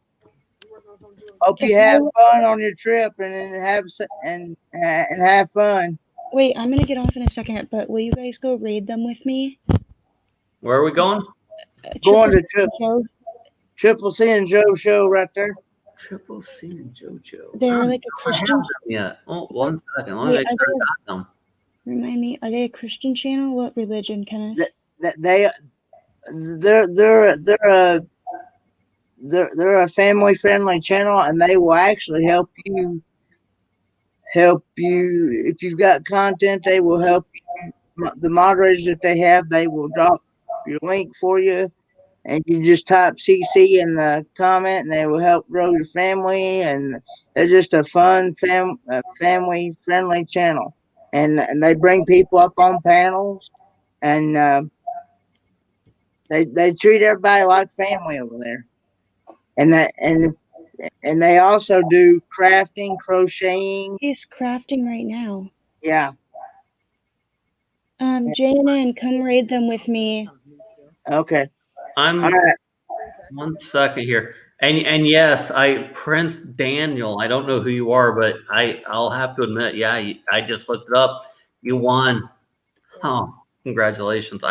Speaker 6: Hope you have fun on your trip and have fun.
Speaker 1: Wait, I'm gonna get off in a second, but will you guys go raid them with me?
Speaker 7: Where are we going?
Speaker 6: Going to
Speaker 1: Joe.
Speaker 6: Triple C and Joe Show right there.
Speaker 7: Triple C and JoJo.
Speaker 1: They're like a Christian.
Speaker 7: Yeah. Oh, 1 second. Let me
Speaker 1: Wait,
Speaker 7: make sure I got them.
Speaker 1: Remind me, are they a Christian channel? What religion, Kenneth?
Speaker 6: They're a family friendly channel, and they will actually help you if you've got content. They will help you. The moderators that they have, they will drop your link for you, and you just type CC in the comment, and they will help grow your family. And they're just a fun family friendly channel, and they bring people up on panels, and they treat everybody like family over there. And they also do crafting, crocheting.
Speaker 1: He's crafting right now.
Speaker 6: Yeah.
Speaker 1: JNN, come raid them with me.
Speaker 6: Okay.
Speaker 7: I'm
Speaker 6: All right.
Speaker 7: 1 second here. And yes, Prince Daniel. I don't know who you are, but I'll have to admit, yeah, I just looked it up. You won. Oh, congratulations.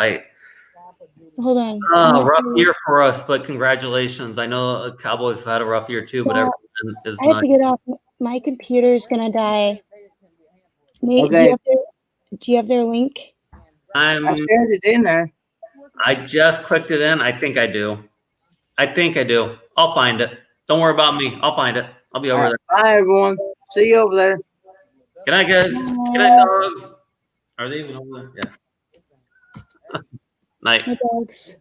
Speaker 1: Hold on.
Speaker 7: Rough year for us, but congratulations. I know Cowboys have had a rough year too, but
Speaker 1: Well,
Speaker 7: everything is
Speaker 1: I have
Speaker 7: not.
Speaker 1: to get off. My computer's gonna die. Nate,
Speaker 6: Okay.
Speaker 1: do you have their link?
Speaker 6: I shared it in there.
Speaker 7: I just clicked it in. I think I do. I'll find it. Don't worry about me. I'll find it. I'll be over there.
Speaker 6: Bye, everyone. See you over there.
Speaker 7: Good night, guys. Good night, dogs. Are they even over there? Yeah. Night.
Speaker 1: My dogs.